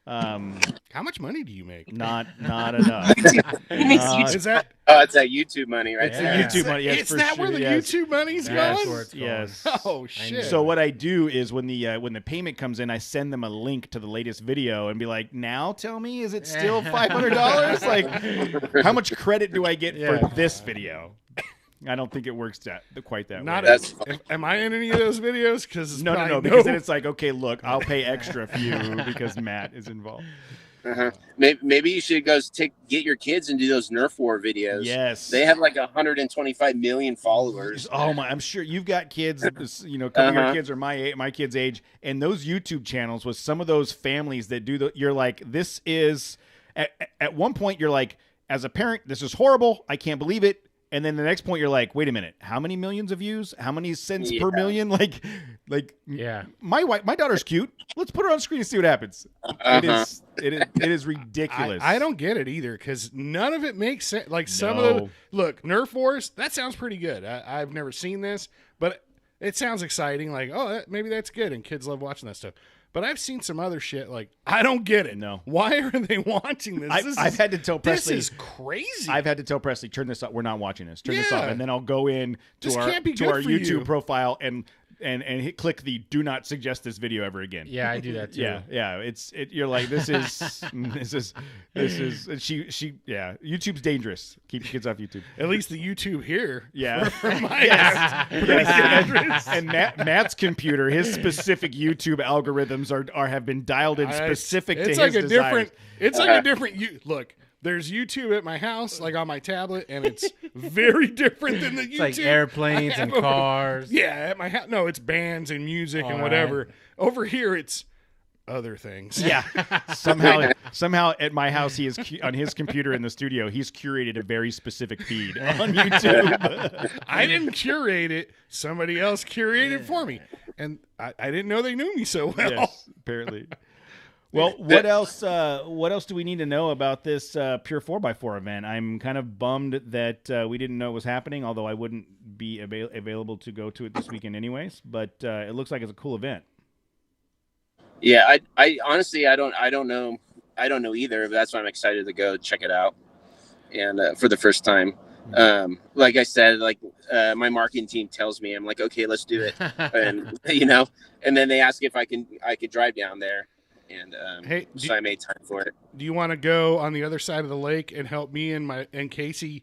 How much money do you make? Not enough. Is that? Oh, it's that YouTube money, right? It's the YouTube money. Yes, it's that where the YouTube money's going? Yes. Oh shit. So what I do is when the payment comes in, I send them a link to the latest video and be like, "Now tell me, is it still $500? Like, how much credit do I get for this video?" I don't think it works quite that way. Am I in any of those videos? Because no, because then it's like, okay, look, I'll pay extra for you because Matt is involved. Maybe you should get your kids and do those Nerf War videos. Yes, they have like 125 million followers. Oh my! I'm sure you've got kids. A couple of your kids are my kids' age, and those YouTube channels with some of those families that do you're like, this is at one point you're like, as a parent, this is horrible. I can't believe it. And then the next point, you're like, wait a minute, how many millions of views? How many cents per million? Like, my daughter's cute. Let's put her on screen and see what happens. It is ridiculous. I don't get it either because none of it makes sense. Like some of look, Nerf Wars, that sounds pretty good. I've never seen this, but it sounds exciting. Like, maybe that's good, and kids love watching that stuff. But I've seen some other shit like I don't get it. No, why are they watching this? I've had to tell Presley. This is crazy. I've had to tell Presley, turn this up. We're not watching this. Turn this off, and then I'll go in to our YouTube profile and click the do not suggest this video ever again. Yeah, I do that too. Yeah. You're like, this is YouTube's dangerous. Keep your kids off YouTube. At least the YouTube here. Yeah. From my yes. And Matt's computer, his specific YouTube algorithms have been dialed in specific to his desires. It's like a different look. there's YouTube at my house, like on my tablet, and it's very different than the YouTube. It's like airplanes and cars. Yeah, at my house. No, it's bands and music and whatever. Right. Over here, it's other things. Yeah. somehow at my house, he is on his computer in the studio. He's curated a very specific feed on YouTube. I didn't curate it. Somebody else curated it for me, and I didn't know they knew me so well. Yes, apparently. Well, what else? What else do we need to know about this Pure 4x4 event? I'm kind of bummed that we didn't know it was happening, although I wouldn't be available to go to it this weekend anyways. But it looks like it's a cool event. Yeah, I honestly I don't know either, but that's why I'm excited to go check it out, and for the first time. Like I said, like my marketing team tells me, I'm like, okay, let's do it, and and then they ask if I could drive down there. And so I made time for it. Do you want to go on the other side of the lake and help me and Casey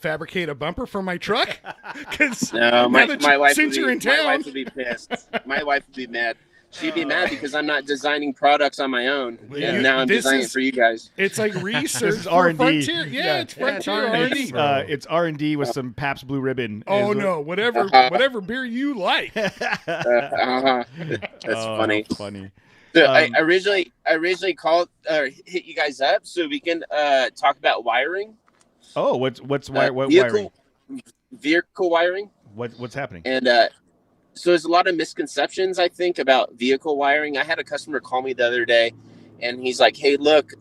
fabricate a bumper for my truck? Because no, my wife would be pissed. My wife would be mad. She'd be mad because I'm not designing products on my own, and now I'm designing for you guys. It's like research. This is R&D. Yeah, it's Frontier R&D. It's R&D with some Pabst Blue Ribbon. Oh no, whatever beer you like. That's funny. That's funny. So I originally called hit you guys up so we can talk about wiring. Oh, what's wiring? Vehicle wiring. What's happening? And so there's a lot of misconceptions, I think, about vehicle wiring. I had a customer call me the other day, and he's like, "Hey, look,"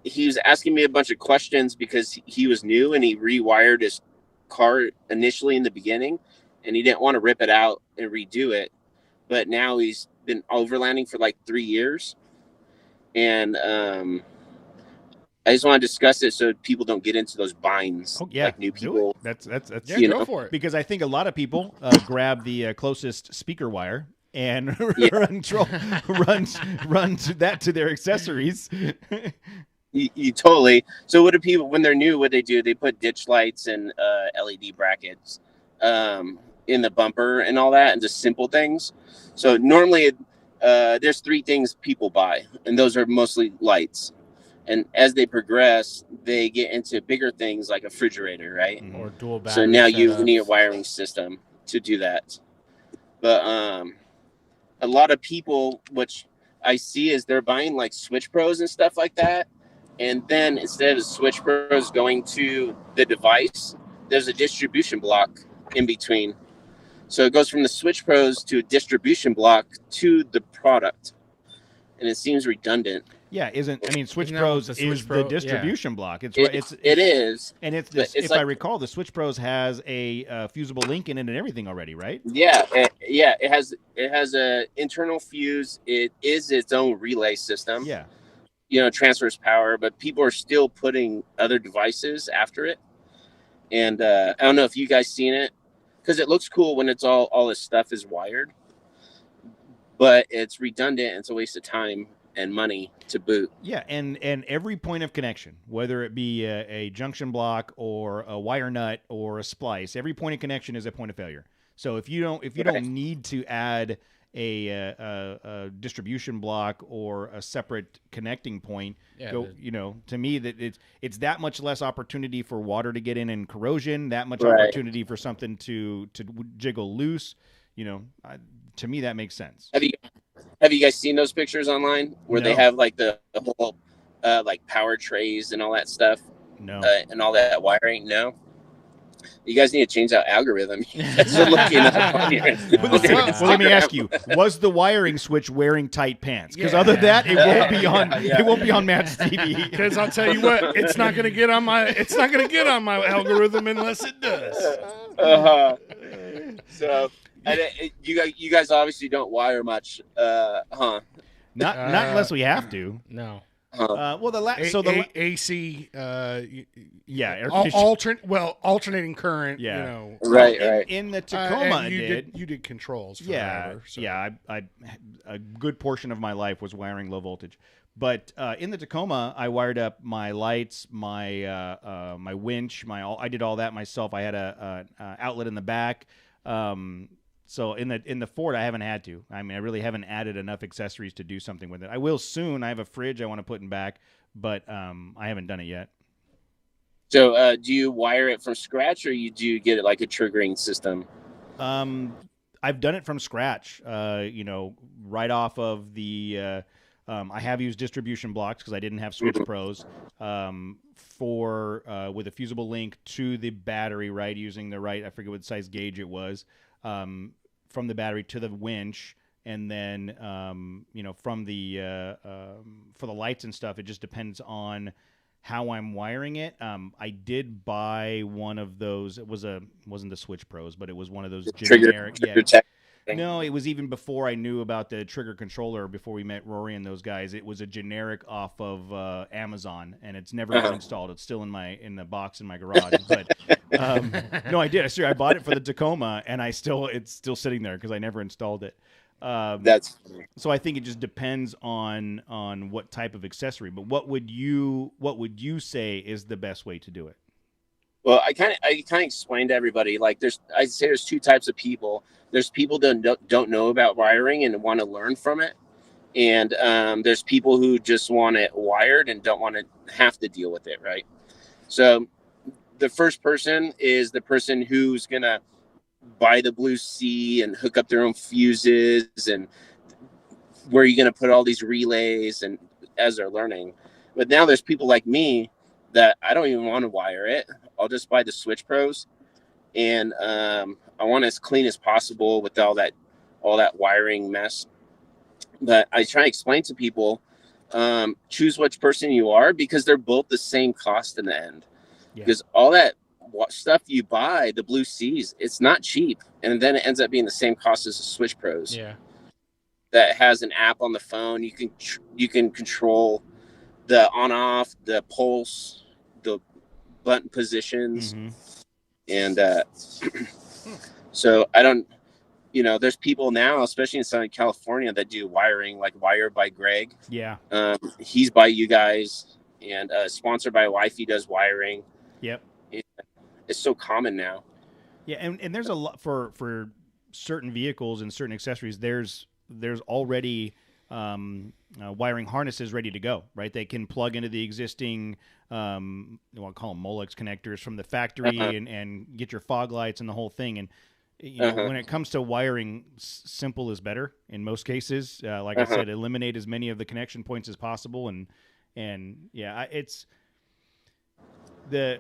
he was asking me a bunch of questions because he was new and he rewired his car initially in the beginning, and he didn't want to rip it out and redo it. But now he's been overlanding for like 3 years, and I just want to discuss it so people don't get into those binds. Oh, yeah, like new people. That's go for it. Because I think a lot of people grab the closest speaker wire and run that to their accessories. You totally. So what do people, when they're new, what they do? They put ditch lights and LED brackets in the bumper and all that, and just simple things. So normally there's 3 things people buy, and those are mostly lights. And as they progress, they get into bigger things like a refrigerator, right? Or dual battery. So now you need a wiring system to do that. But a lot of people, which I see, is they're buying like Switch Pros and stuff like that. And then instead of Switch Pros going to the device, there's a distribution block in between. So it goes from the Switch Pros to a distribution block to the product. And it seems redundant. Yeah, Switch Pros is the distribution block. It is. And it's if I recall, the Switch Pros has a fusible link in it and everything already, right? Yeah, it has a internal fuse. It is its own relay system. Yeah. Transfers power, but people are still putting other devices after it. And I don't know if you guys seen it, because it looks cool when it's all this stuff is wired, but it's redundant and it's a waste of time and money to boot. Yeah, and every point of connection, whether it be a junction block or a wire nut or a splice, every point of connection is a point of failure. So if you don't need to add a distribution block or a separate connecting point, to me that it's that much less opportunity for water to get in and corrosion, that much opportunity for something to jiggle loose. To me that makes sense. Have you guys seen those pictures online where they have like the whole like power trays and all that stuff? No. And all that wiring? No. You guys need to change that algorithm. You guys are looking up on your, well, let me ask you: was the wiring switch wearing tight pants? Because other than that, it won't be on. It won't be on Matt's TV. Because I'll tell you what, it's not going to get on my. It's not going to get on my algorithm unless it does. So, you guys obviously don't wire much, huh? Not unless we have to. No. AC, alternating current. Yeah, right. In the Tacoma, you did controls. Forever, a good portion of my life was wiring low voltage, but in the Tacoma, I wired up my lights, my my winch, I did all that myself. I had a outlet in the back. So in the Ford, I haven't had to. I mean, I really haven't added enough accessories to do something with it. I will soon. I have a fridge I want to put in back, but I haven't done it yet. So do you wire it from scratch, or do you get it like a triggering system? I've done it from scratch. Right off of the. I have used distribution blocks because I didn't have Switch Pros with a fusible link to the battery, right? Using the right, I forget what size gauge it was, from the battery to the winch, and then from the for the lights and stuff. It just depends on how I'm wiring it. I did buy one of those. It wasn't the Switch Pros, but it was one of those generic. No, it was even before I knew about the trigger controller. Before we met Rory and those guys, it was a generic off of Amazon, and it's never been installed. It's still in the box in my garage. But no, I did. I bought it for the Tacoma, and it's still sitting there because I never installed it. That's so I think it just depends on what type of accessory. But what would you say is the best way to do it? Well, I kind of explained to everybody, like I'd say there's two types of people. There's people that don't know about wiring and want to learn from it, and there's people who just want it wired and don't want to have to deal with it, right? So the first person is the person who's gonna buy the Blue Sea and hook up their own fuses, and where are you gonna put all these relays, and as they're learning. But now there's people like me that I don't even want to wire it. I'll just buy the Switch Pros, and I want it as clean as possible with all that wiring mess. But I try to explain to people, choose which person you are, because they're both the same cost in the end. Yeah. Because all that stuff you buy, the Blue Seas, it's not cheap, and then it ends up being the same cost as the Switch Pros. Yeah, that has an app on the phone. You can control the on-off, the pulse, the button positions, and so I don't. There's people now, especially in Southern California, that do wiring, like Wire by Greg. Yeah, he's by you guys, and sponsored by Wifey does wiring. Yep, it's so common now. Yeah, and there's a lot for certain vehicles and certain accessories. There's already wiring harnesses ready to go, right? They can plug into the existing, I'll call them Molex connectors from the factory, and get your fog lights and the whole thing. And when it comes to wiring, simple is better in most cases. Like I said, eliminate as many of the connection points as possible, and yeah, it's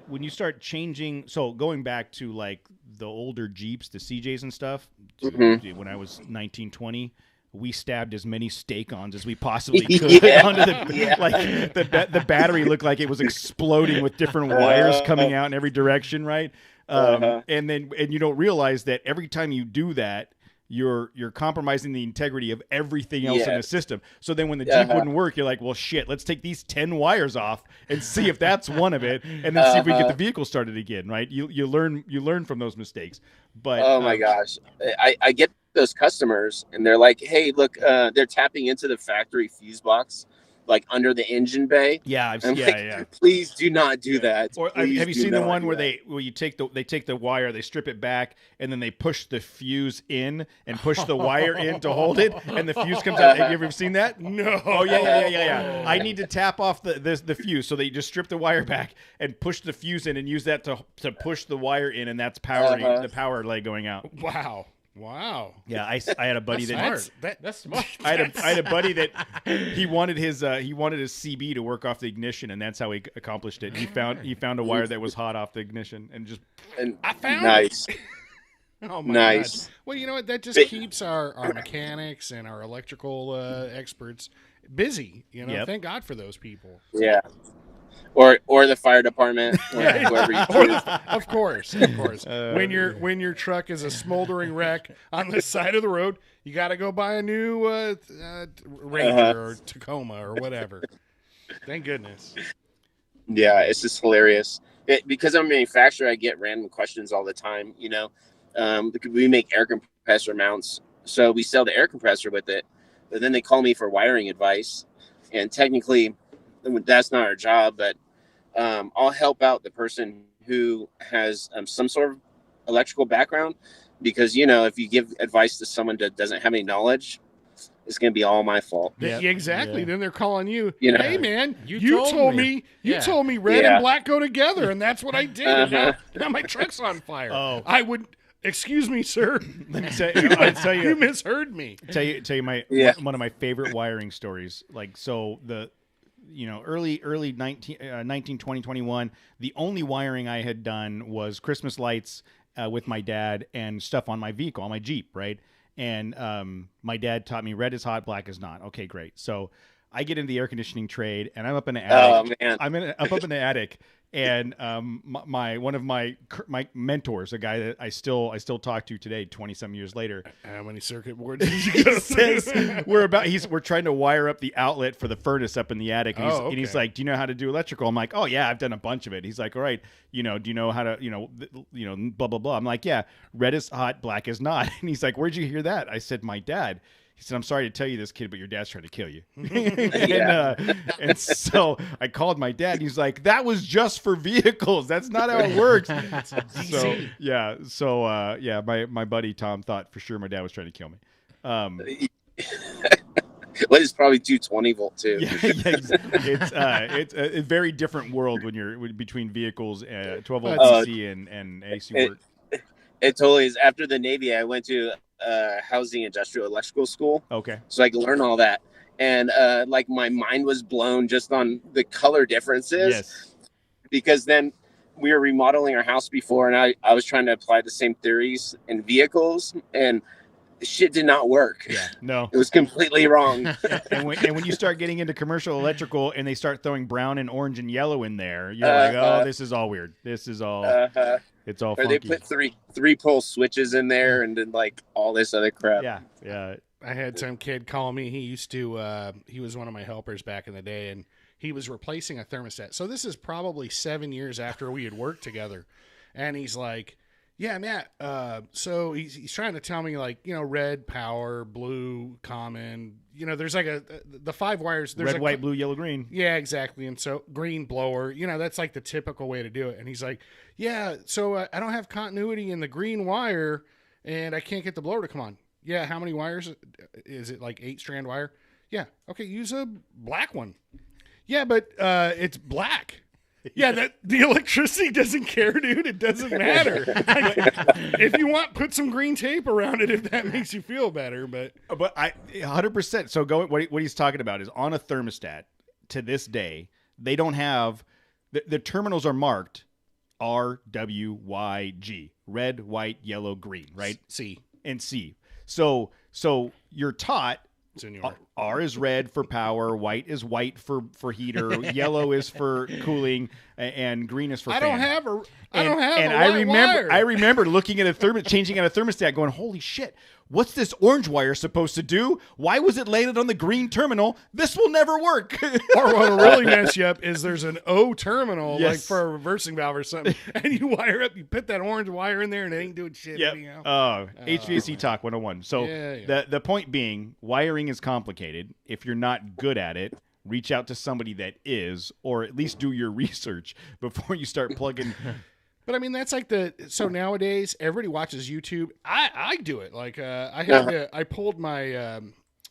when you start changing. So going back to like the older Jeeps, the CJs and stuff, when I was 19, 20. We stabbed as many steak-ons as we possibly could onto the battery looked like it was exploding with different wires coming out in every direction, right? And you don't realize that every time you do that, you're compromising the integrity of everything else in the system. So then when the Jeep wouldn't work, you're like, well, shit, let's take these 10 wires off and see if that's one of it, and then see if we get the vehicle started again, right? You learn from those mistakes. But oh my gosh, I get those customers, and they're like, hey, look, they're tapping into the factory fuse box, like under the engine bay. Yeah, please do not do that. Or have you seen the one where they take the wire, they strip it back, and then they push the fuse in and push the wire in to hold it, and the fuse comes out? Have you ever seen that? No. Oh yeah. I need to tap off the fuse, so they just strip the wire back and push the fuse in and use that to push the wire in, and that's powering the power leg going out. Wow. Yeah, I had a buddy that's smart. I had a buddy that he wanted his CB to work off the ignition, and that's how he accomplished it. He found a wire that was hot off the ignition and I found nice. it. Oh my Nice. God. Well, you know what? That just keeps our mechanics and our electrical experts busy. Thank God for those people. Yeah. Or the fire department, or whoever you choose. Of course. When your truck is a smoldering wreck on the side of the road, you got to go buy a new Ranger or Tacoma or whatever. Thank goodness. Yeah, it's just hilarious. Because I'm a manufacturer, I get random questions all the time. We make air compressor mounts, so we sell the air compressor with it. But then they call me for wiring advice, and technically, that's not our job, but I'll help out the person who has some sort of electrical background. because, you know, if you give advice to someone that doesn't have any knowledge, it's going to be all my fault. Yeah, exactly. Yeah. Then they're calling you, You know? hey man, you told told me. you Yeah. told me red and black go together, and that's what I did. And now my truck's on fire. Oh. I would, excuse me, sir. Let me tell you, You misheard me. tell you Yeah. one of my favorite wiring stories. Like, so the, you know, early 19, 20, 21, the only wiring I had done was Christmas lights with my dad and stuff on my vehicle, on my Jeep, right? And my dad taught me red is hot, black is not. Okay, great. So I get into the air conditioning trade, and I'm up in the attic. Oh, man. I'm up in the attic, and one of my mentors, a guy that I still talk to today, 20-some years later. How many circuit boards did you go says we're trying to wire up the outlet for the furnace up in the attic, and Oh, and he's okay. like, "Do you know how to do electrical?" I'm like, "Oh yeah, I've done a bunch of it." He's like, "All right, you know, do you know how to, you know, blah blah blah." I'm like, "Yeah, red is hot, black is not." And he's like, "Where'd you hear that?" I said, "My dad." He said, "I'm sorry to tell you this, kid, but your dad's trying to kill you." and so I called my dad, and he's like, "That was just for vehicles. That's not how it works." So yeah, my buddy Tom thought for sure my dad was trying to kill me. Well, it's probably 220 volt too. Yeah, it's a very different world when you're between vehicles, 12 volt DC and AC work. It totally is. After the Navy, I went to housing industrial electrical school, Okay. so I could learn all that. And like my mind was blown just on the color differences. Yes. Because then we were remodeling our house before, and I was trying to apply the same theories in vehicles, and shit did not work. Yeah. No. It was completely wrong. And when you start getting into commercial electrical and they start throwing brown and orange and yellow in there, you're like, "Oh, this is all weird. This is all it's all Or funky." they put three pole switches in there, and then like all this other crap. Yeah. I had some kid call me. He used to, he was one of my helpers back in the day, and he was replacing a thermostat. So this is probably 7 years after we had worked together. And he's like, "Yeah, Matt." So he's trying to tell me, like, you know, red, power, blue, common. You know, there's like the 5 wires. There's Red, white, blue, yellow, green. Yeah, exactly. And so green blower, you know, that's like the typical way to do it. And he's like, "Yeah, so I don't have continuity in the green wire, and I can't get the blower to come on." "Yeah, how many wires? Is it like 8-strand wire?" "Yeah." "Okay, use a black one." "Yeah, but it's black." "Yeah, that the electricity doesn't care, dude. It doesn't matter. Like, if you want, put some green tape around it if that makes you feel better." But I 100%. So what he's talking about is on a thermostat to this day, they don't have the terminals are marked RWYG, red, white, yellow, green, right? C And C. So you're taught Senor. R is red for power, white is white for heater, yellow is for cooling, and green is for fan. I don't have a white wire. I remember looking at changing out a thermostat, going, "Holy shit! What's this orange wire supposed to do? Why was it landed on the green terminal? This will never work." Or what'll really mess you up is there's an O terminal, Yes. like for a reversing valve or something, and you wire up, you put that orange wire in there, and it ain't doing shit anyhow. HVAC Talk 101. So the point being, wiring is complicated. If you're not good at it, reach out to somebody that is, or at least do your research before you start plugging. But I mean, that's like so nowadays everybody watches YouTube. I do it. Like I pulled my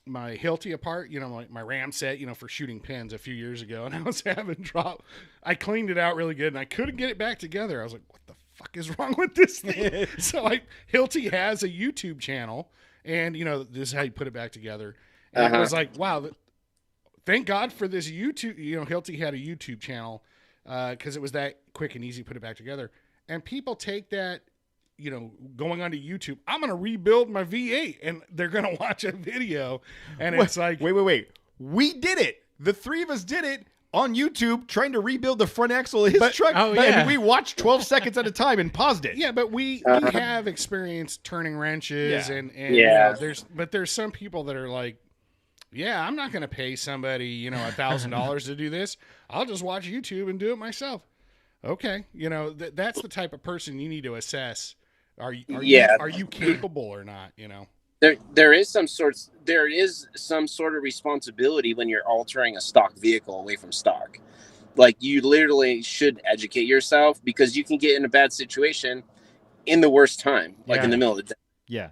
my Hilti apart, you know, like my RAM set, you know, for shooting pins a few years ago, and I was having drop. I cleaned it out really good, and I couldn't get it back together. I was like, "What the fuck is wrong with this thing?" So Hilti has a YouTube channel, and you know, this is how you put it back together. And I was like, wow, thank God for this YouTube. You know, Hilti had a YouTube channel because it was that quick and easy to put it back together. And people take that, you know, going onto YouTube, "I'm going to rebuild my V8," and they're going to watch a video. And it's like, wait. We did it. The three of us did it on YouTube trying to rebuild the front axle of his truck. And we watched 12 seconds at a time and paused it. Yeah, but we have experience turning wrenches and you know, there's some people that are like, "Yeah, I'm not going to pay somebody, you know, $1,000 to do this. I'll just watch YouTube and do it myself." Okay, you know, that's the type of person you need to assess. Are you capable or not? You know, there is some sort of responsibility when you're altering a stock vehicle away from stock. Like, you literally should educate yourself, because you can get in a bad situation in the worst time, like Yeah. in the middle of the day. Yeah.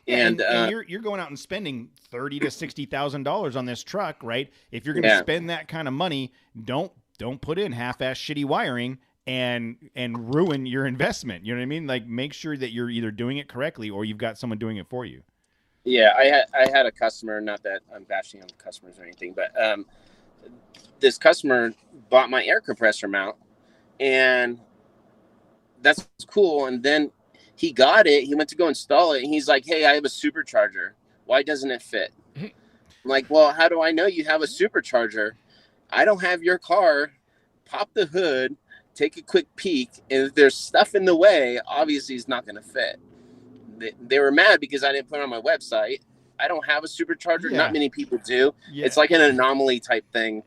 And, and you're going out and spending $30,000 to $60,000 on this truck, right? If you're going to spend that kind of money, don't put in half-ass shitty wiring and ruin your investment. You know what I mean? Like, make sure that you're either doing it correctly or you've got someone doing it for you. Yeah, I had a customer, not that I'm bashing on customers or anything, but this customer bought my air compressor mount, and that's cool. And then he got it. He went to go install it, and he's like, "Hey, I have a supercharger. Why doesn't it fit?" I'm like, "Well, how do I know you have a supercharger? I don't have your car. Pop the hood, take a quick peek, and if there's stuff in the way, obviously it's not going to fit." They were mad because I didn't put it on my website. I don't have a supercharger. Not many people do. Yeah. It's like an anomaly type thing.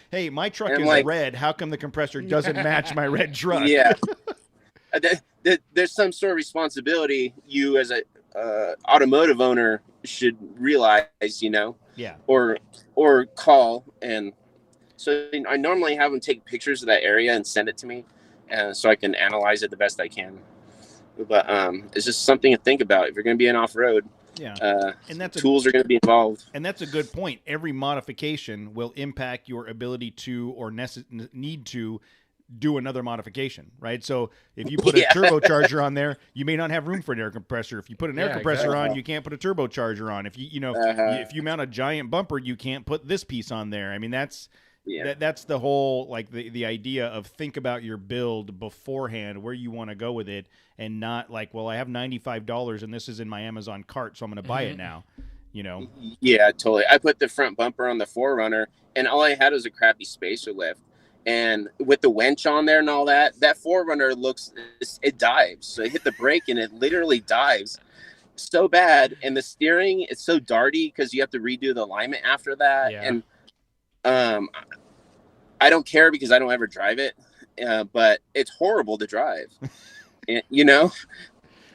Hey, my truck is red. How come the compressor doesn't match my red truck? Yeah. There's some sort of responsibility you as a automotive owner should realize, Yeah. Or call. And so I normally have them take pictures of that area and send it to me, so I can analyze it the best I can. But it's just something to think about if you're going to be an off-road. Yeah, and tools are going to be involved. And that's a good point. Every modification will impact your ability to or need to do another modification, right? So if you put a turbocharger on there, you may not have room for an air compressor. If you put an air compressor on, you can't put a turbocharger on. If if you mount a giant bumper, you can't put this piece on there. I mean, that's the whole, like, the idea of think about your build beforehand, where you want to go with it, and not like, well, I have $95 and this is in my Amazon cart, so I'm going to buy it now. Yeah, totally. I put the front bumper on the 4Runner, and all I had was a crappy spacer lift, and with the winch on there and all that 4Runner it dives. So I hit the brake and it literally dives so bad, and the steering, it's so darty because you have to redo the alignment after that. And I don't care because I don't ever drive it, but it's horrible to drive.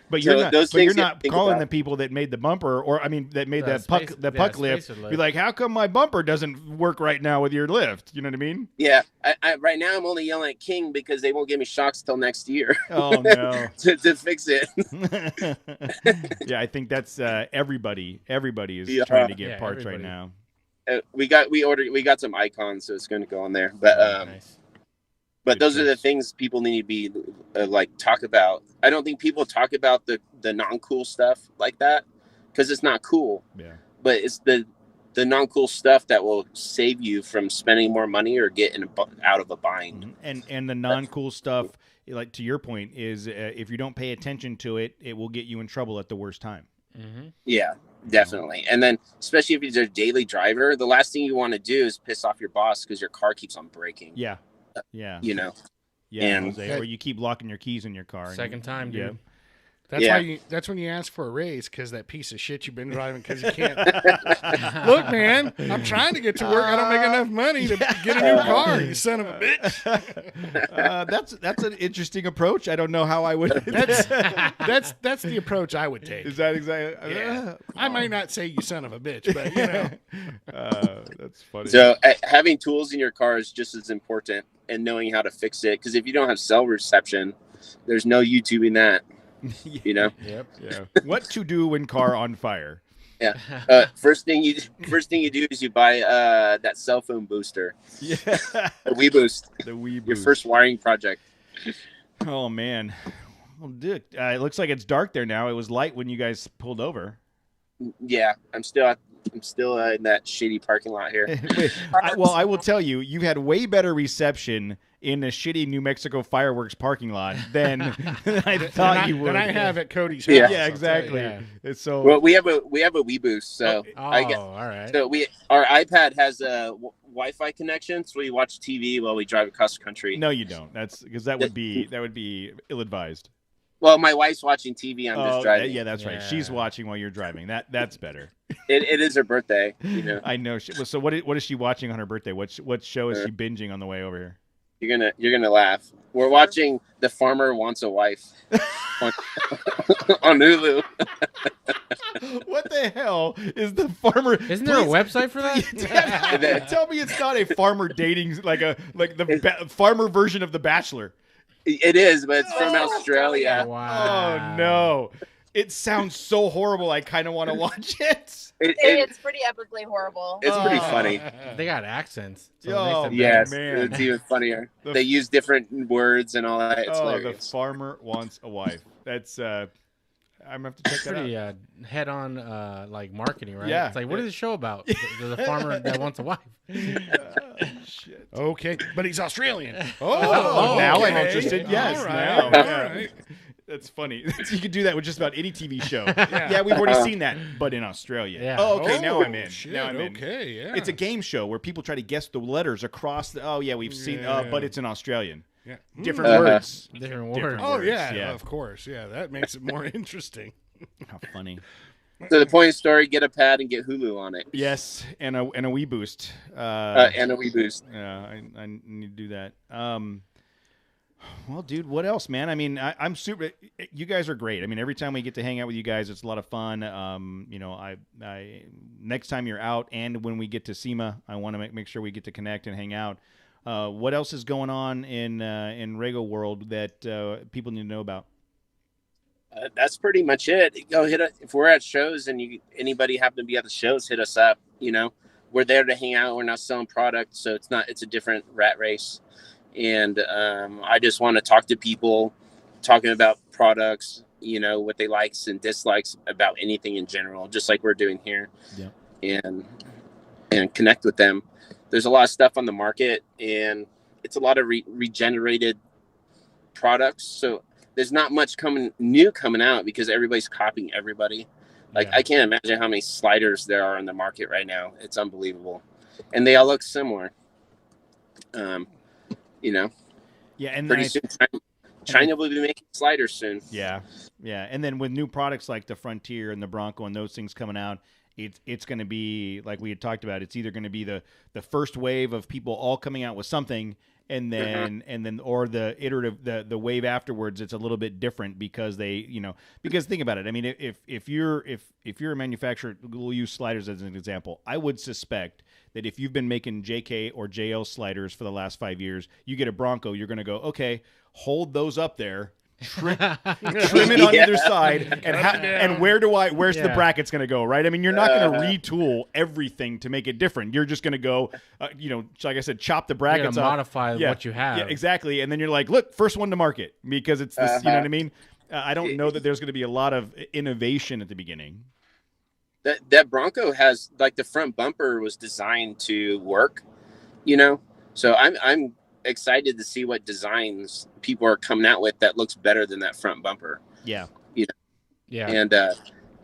But you're not calling the people that made the bumper, or that made the puck lift. Be like, how come my bumper doesn't work right now with your lift? You know what I mean? Yeah. I right now I'm only yelling at King because they won't give me shocks till next year. Oh no. to fix it. Yeah, I think that's everybody is trying to get parts right now. We got some icons, so it's going to go on there. But nice. But those are the things people need to be talk about. I don't think people talk about the non-cool stuff like that because it's not cool. Yeah. But it's the non-cool stuff that will save you from spending more money or getting out of a bind. And the non-cool stuff, like to your point, is if you don't pay attention to it, it will get you in trouble at the worst time. Mm-hmm. Yeah, definitely. And then especially if you're a daily driver, the last thing you want to do is piss off your boss because your car keeps on breaking. Yeah. Yeah. Yeah, and Jose, or you keep locking your keys in your car. Second time, dude. That's when you ask for a raise, because that piece of shit you've been driving because you can't. Look, man, I'm trying to get to work. I don't make enough money to get a new car. You son of a bitch. That's an interesting approach. I don't know how I would. That's the approach I would take. Is that exactly? I might not say you son of a bitch, but that's funny. So having tools in your car is just as important, and knowing how to fix it. Because if you don't have cell reception, there's no YouTubing that. Yep. Yeah. What to do when car on fire? Yeah. First thing you do is you buy that cell phone booster. Yeah. The Wii Boost. Your first wiring project. Oh man. Well, dude, it looks like it's dark there now. It was light when you guys pulled over. Yeah, I'm still in that shitty parking lot here. I will tell you, you've had way better reception in a shitty New Mexico fireworks parking lot than I thought you would. Than I have at Cody's house. Yeah, exactly. Yeah. It's so well, we have a Wii Boost, so all right. So our iPad has a Wi-Fi connection, so we watch TV while we drive across the country. No, you don't. That's because that would be ill-advised. Well, my wife's watching TV. I'm just driving. Yeah, that's right. She's watching while you're driving. That's better. It is her birthday. I know. So what is she watching on her birthday? What show is she binging on the way over here? You're gonna laugh. We're watching The Farmer Wants a Wife on Hulu. What the hell is The Farmer? Isn't there a website for that? Tell me it's not a farmer dating, like the farmer version of The Bachelor. It is, but it's from Australia. Wow. Oh no. It sounds so horrible. I kind of want to watch it. It's pretty epically horrible. It's pretty funny. They got accents. So Oh, it makes it Yes, man. it's even funnier. The- They use different words and all that. It's The hilarious. farmer wants a wife. That's I'm gonna have to check that pretty out. head-on like marketing, right? Yeah. It's like, what is the show about? There's a farmer that wants a wife. Shit. Okay, but he's Australian. Oh, now I'm okay. interested. Yes, All now. right. Yeah. All right. That's funny. You could do that with just about any TV show. Yeah, we've already seen that, but in Australia. Yeah. Oh, okay. Now I'm in. Shit, Now I'm in. okay, yeah. It's a game show where people try to guess the letters across the. Oh yeah, we've seen. Yeah. But it's in Australian. Yeah. Different Uh-huh. words. Different Different words. Oh words, yeah, yeah. of course. Yeah, that makes it more interesting. How funny. So the point of the story: get a pad and get Hulu on it. Yes, and a Wii Boost. And a Wii Boost. Yeah, I need to do that. Well, dude, what else, man? I mean, I'm super. You guys are great. I mean, every time we get to hang out with you guys, it's a lot of fun. You know, I next time you're out, and when we get to SEMA, I want to make sure we get to connect and hang out. What else is going on in Rago world that people need to know about? That's pretty much it. Go hit it if we're at shows and anybody happen to be at the shows, hit us up. You know, we're there to hang out. We're not selling products, so it's a different rat race. And I just want to talk to people, talking about products, you know, what they likes and dislikes about anything in general, just like we're doing here. Yeah. And connect with them. There's a lot of stuff on the market, and it's a lot of regenerated products. So there's not much new coming out because everybody's copying everybody. Like, Yeah. I can't imagine how many sliders there are in the market right now. It's unbelievable. And they all look similar. You know, Yeah, and pretty then soon China will be making sliders soon. yeah, and then with new products like the Frontier and the Bronco and those things coming out, it's going to be like we had talked about. It's either going to be the first wave of people all coming out with something, and then or the iterative the wave afterwards. It's a little bit different because because think about it. I mean, if you're a manufacturer, we'll use sliders as an example. I would suspect that if you've been making JK or JL sliders for the last 5 years, you get a Bronco, you're going to go, okay, hold those up there, trim it on either side, and where's the brackets going to go, right? I mean, you're not going to retool everything to make it different. You're just going to go, like I said, chop the brackets You're off. gonna modify what you have. Yeah, exactly. And then you're like, look, first one to market because it's this, you know what I mean? I don't know that there's going to be a lot of innovation at the beginning. That Bronco has, like, the front bumper was designed to work, you know? So I'm excited to see what designs people are coming out with that looks better than that front bumper. Yeah. You know? Yeah. And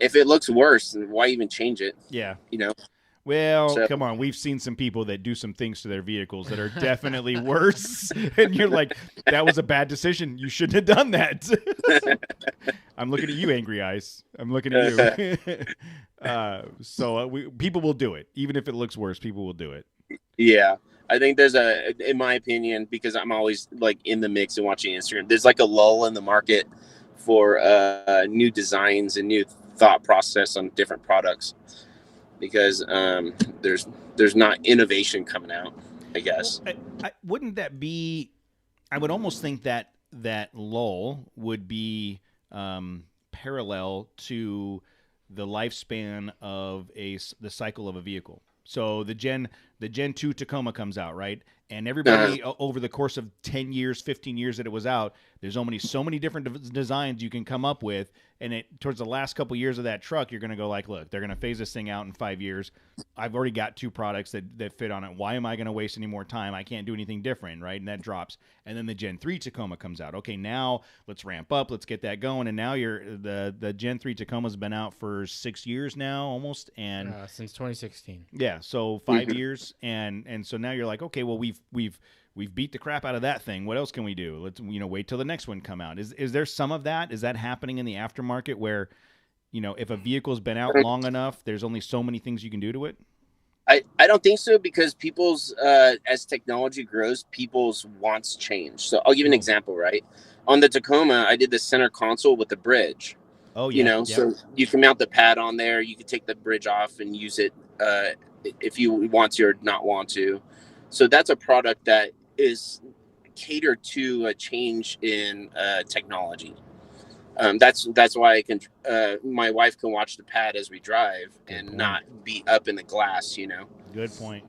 if it looks worse, then why even change it? Yeah. You know? Well, come on. We've seen some people that do some things to their vehicles that are definitely worse. And you're like, that was a bad decision. You shouldn't have done that. I'm looking at you, Angry Eyes. I'm looking at you. People will do it. Even if it looks worse, people will do it. Yeah. I think there's in my opinion, because I'm always like in the mix and watching Instagram, there's like a lull in the market for new designs and new thought process on different products. Because there's not innovation coming out, I guess. Wouldn't that be? I would almost think that lull would be parallel to the lifespan of the cycle of a vehicle. So the Gen 2 Tacoma comes out, right? And everybody over the course of 10 years, 15 years that it was out, there's only so many different designs you can come up with. And towards the last couple years of that truck, you're going to go like, look, they're going to phase this thing out in 5 years. I've already got 2 products that fit on it. Why am I going to waste any more time? I can't do anything different, right? And that drops. And then the Gen 3 Tacoma comes out. Okay, now let's ramp up. Let's get that going. And now the Gen 3 Tacoma's been out for 6 years now almost. And since 2016. Yeah, so 5 years. And so now you're like, okay, well, we've beat the crap out of that thing. What else can we do? Let's wait till the next one come out. Is there some of that? Is that happening in the aftermarket where, if a vehicle's been out long enough, there's only so many things you can do to it? I don't think so, because people's as technology grows, people's wants change. So I'll give you an example, right? On the Tacoma, I did the center console with the bridge. Oh, yeah. So you can mount the pad on there. You can take the bridge off and use it if you want to or not want to. So that's a product that is cater to a change in technology. That's why I can. My wife can watch the pad as we drive and not be up in the glass. Good point.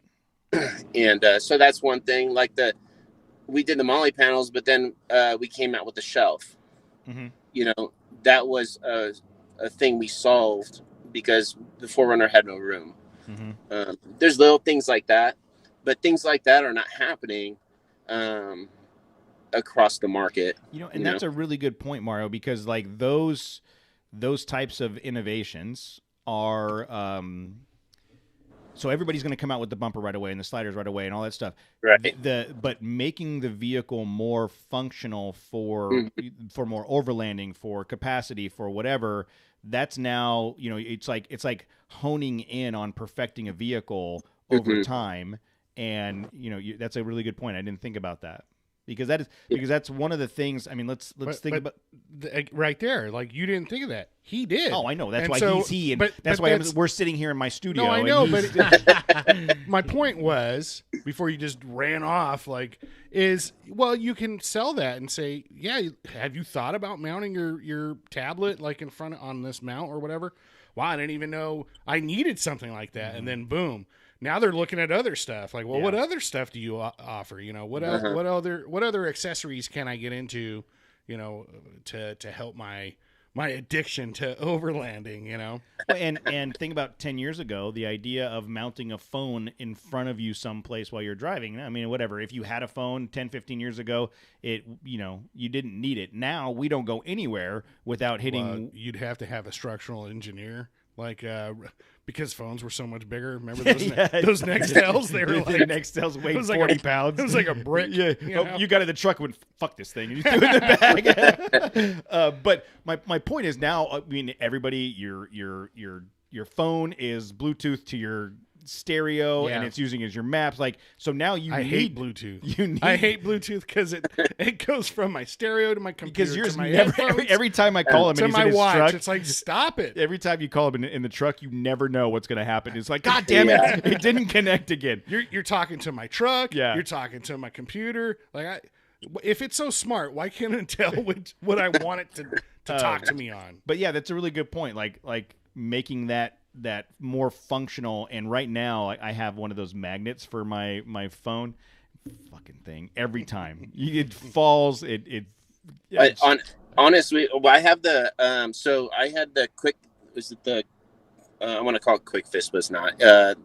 And so that's one thing. Like we did the Molly panels, but then we came out with the shelf. Mm-hmm. That was a thing we solved because the 4Runner had no room. Mm-hmm. There's little things like that, but things like that are not happening across the market. And that's a really good point, Mario, because like those types of innovations are so everybody's going to come out with the bumper right away and the sliders right away and all that stuff. Right. But making the vehicle more functional for more overlanding, for capacity, for whatever, that's now, it's like honing in on perfecting a vehicle over time. And that's a really good point. I didn't think about that. Because that's one of the things. I mean, let's think about right there. Like you didn't think of that. He did. Oh, I know. That's and why so, he's he, and but that's why we're sitting here in my studio. No, I know. But my point was, before you just ran off, you can sell that and say, yeah, have you thought about mounting your tablet like in front on this mount or whatever? Wow, I didn't even know I needed something like that. And then boom. Now they're looking at other stuff. Like, well, what other stuff do you offer? What other accessories can I get into? To help my addiction to overlanding. And think about 10 years ago, the idea of mounting a phone in front of you someplace while you're driving. I mean, whatever. If you had a phone 10, 15 years ago, you didn't need it. Now we don't go anywhere without hitting. Well, you'd have to have a structural engineer. Because phones were so much bigger. Remember those Nextels? They were like Nextels weighed 40 pounds. It was like a brick. Yeah. You got in the truck and went, fuck this thing. And you threw it in the bag. But my point is now, I mean, everybody, your phone is Bluetooth to your stereo and it's using as your maps. So now I hate Bluetooth. I hate Bluetooth because it goes from my stereo to my computer. Because yours to my never. Every time I call him to and he's my in his watch, truck, it's like stop it. Every time you call him in the truck, you never know what's going to happen. It's like, God damn it, it didn't connect again. You're talking to my truck. Yeah. You're talking to my computer. If it's so smart, why can't it tell what I want it to talk to me on? But yeah, that's a really good point. Like making that more functional. And right now I have one of those magnets for my phone. Fucking thing. Every time it falls, honestly, I have the so I had the quick. Was it the? I want to call it quick fist, but it's not. The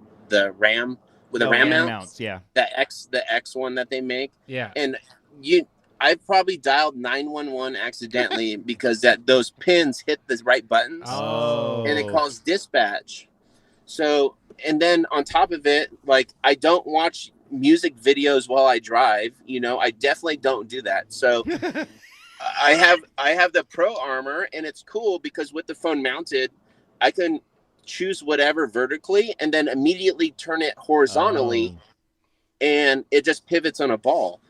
RAM with the RAM mounts. Yeah. The X one that they make. Yeah. And I've probably dialed 911 accidentally because those pins hit the right buttons. Oh. And it calls dispatch. So, and then on top of it, I don't watch music videos while I drive. I definitely don't do that. So I have the Pro Armor, and it's cool because with the phone mounted, I can choose whatever vertically and then immediately turn it horizontally, and it just pivots on a ball.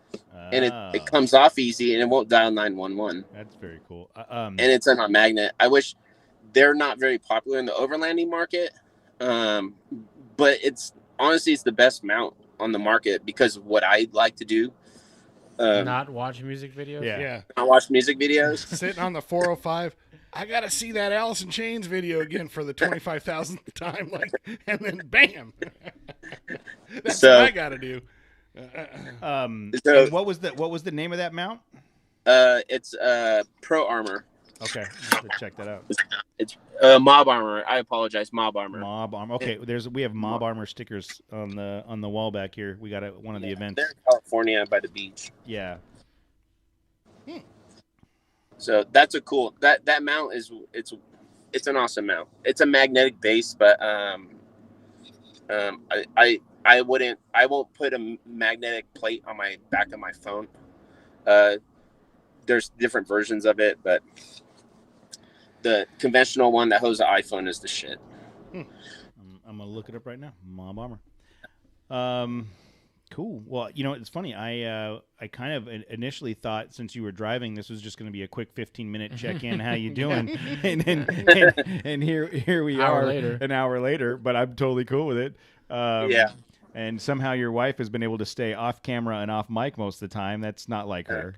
And it comes off easy, and it won't dial 911. That's very cool. And it's on a magnet. I wish they're not very popular in the overlanding market, but it's the best mount on the market because of what I like to do. Not watch music videos? Yeah. I watch music videos. Sitting on the 405. I got to see that Alice in Chains video again for the 25,000th time. And then bam. That's what I got to do. So, what was the name of that mount? It's Pro Armor. Okay, I'll have to check that out. It's Mob Armor. I apologize, Mob Armor. Mob Armor. Okay, we have Mob Armor stickers on the wall back here. We got one of the events. They're in California by the beach. Yeah. So that's a cool that mount is it's an awesome mount. It's a magnetic base, but I won't put a magnetic plate on my back of my phone. There's different versions of it, but the conventional one that holds the iPhone is the shit. I'm gonna look it up right now. Mob Armor. Cool. Well, it's funny. I kind of initially thought since you were driving, this was just going to be a quick 15-minute check-in. How you doing? and here we are, later. an hour later. But I'm totally cool with it. Yeah. And somehow your wife has been able to stay off camera and off mic most of the time. That's not like her.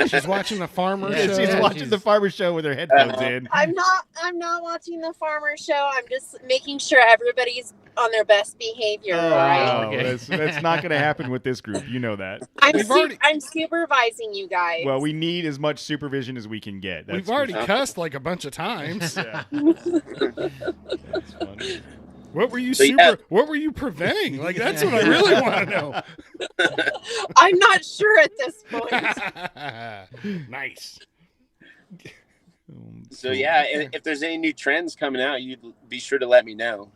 She's watching the farmer Yeah, show. she's watching the farmer show with her headphones in. I'm not watching the farmer show. I'm just making sure everybody's on their best behavior. Oh, Right? no, that's not going to happen with this group. You know that. I'm supervising you guys. Well, we need as much supervision as we can get. We've already cussed like a bunch of times. Yeah. That's funny. What were you So, What were you preventing? Like, that's what I really want to know. I'm not sure at this point. Nice. So yeah, if there's any new trends coming out, you'd be sure to let me know.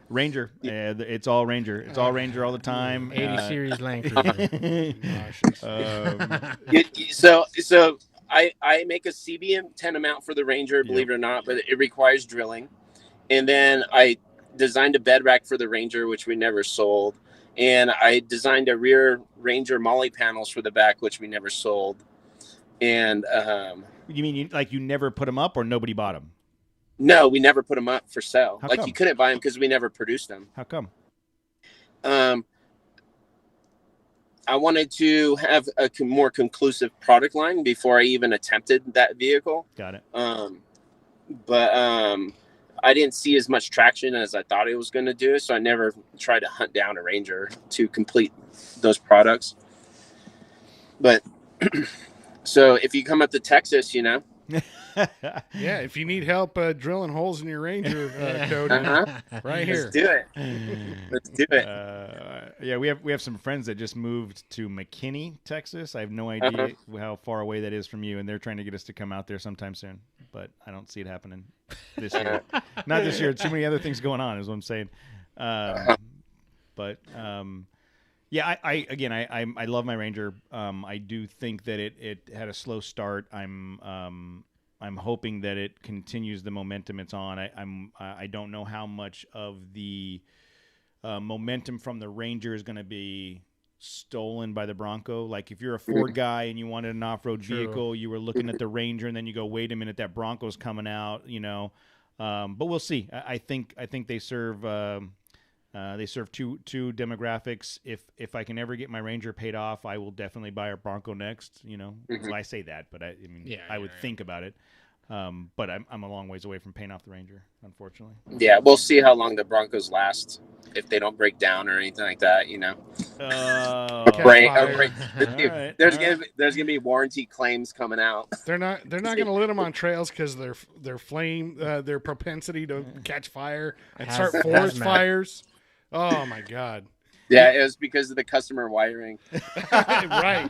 Ranger. It's all Ranger. It's all Ranger all the time. 80 series landcruiser. So I make a CBM 10 amount for the Ranger, believe it or not, but it requires drilling. And then I designed a bed rack for the Ranger, which we never sold. And I designed a rear Ranger molly panels for the back, which we never sold. And you mean you never put them up or nobody bought them? no, we never put them up for sale. How Like come? you couldn't buy them because we never produced them. How come? I wanted to have a more conclusive product line before I even attempted that vehicle. Got it. But I didn't see as much traction as I thought it was going to do, so I never tried to hunt down a Ranger to complete those products. But so if you come up to Texas, you know. Yeah, if you need help drilling holes in your Ranger, Cody, right here. Let's do it. Let's do it. Yeah, we have some friends that just moved to McKinney, Texas. I have no idea how far away that is from you, and they're trying to get us to come out there sometime soon. But I don't see it happening this year. Not this year. Too many other things going on, is what I'm saying. Yeah, I love my Ranger. I do think that it had a slow start. I'm hoping that it continues the momentum it's on. I don't know how much of the momentum from the Ranger is going to be stolen by the Bronco. Like if you're a Ford guy and you wanted an off-road vehicle, you were looking at the Ranger and then you go, wait a minute, that Bronco's coming out, you know. But we'll see. I think they serve two demographics. If I can ever get my Ranger paid off, I will definitely buy a Bronco next. You know, well, I say that, but I would think about it. But I'm a long ways away from paying off the Ranger, unfortunately. Yeah, we'll see how long the Broncos last. If they don't break down or anything like that, you know. There's gonna be warranty claims coming out. They're not gonna let them on trails because their flame, their propensity to catch fire and start forest fires. Oh my God. Yeah, it was because of the customer wiring. Right.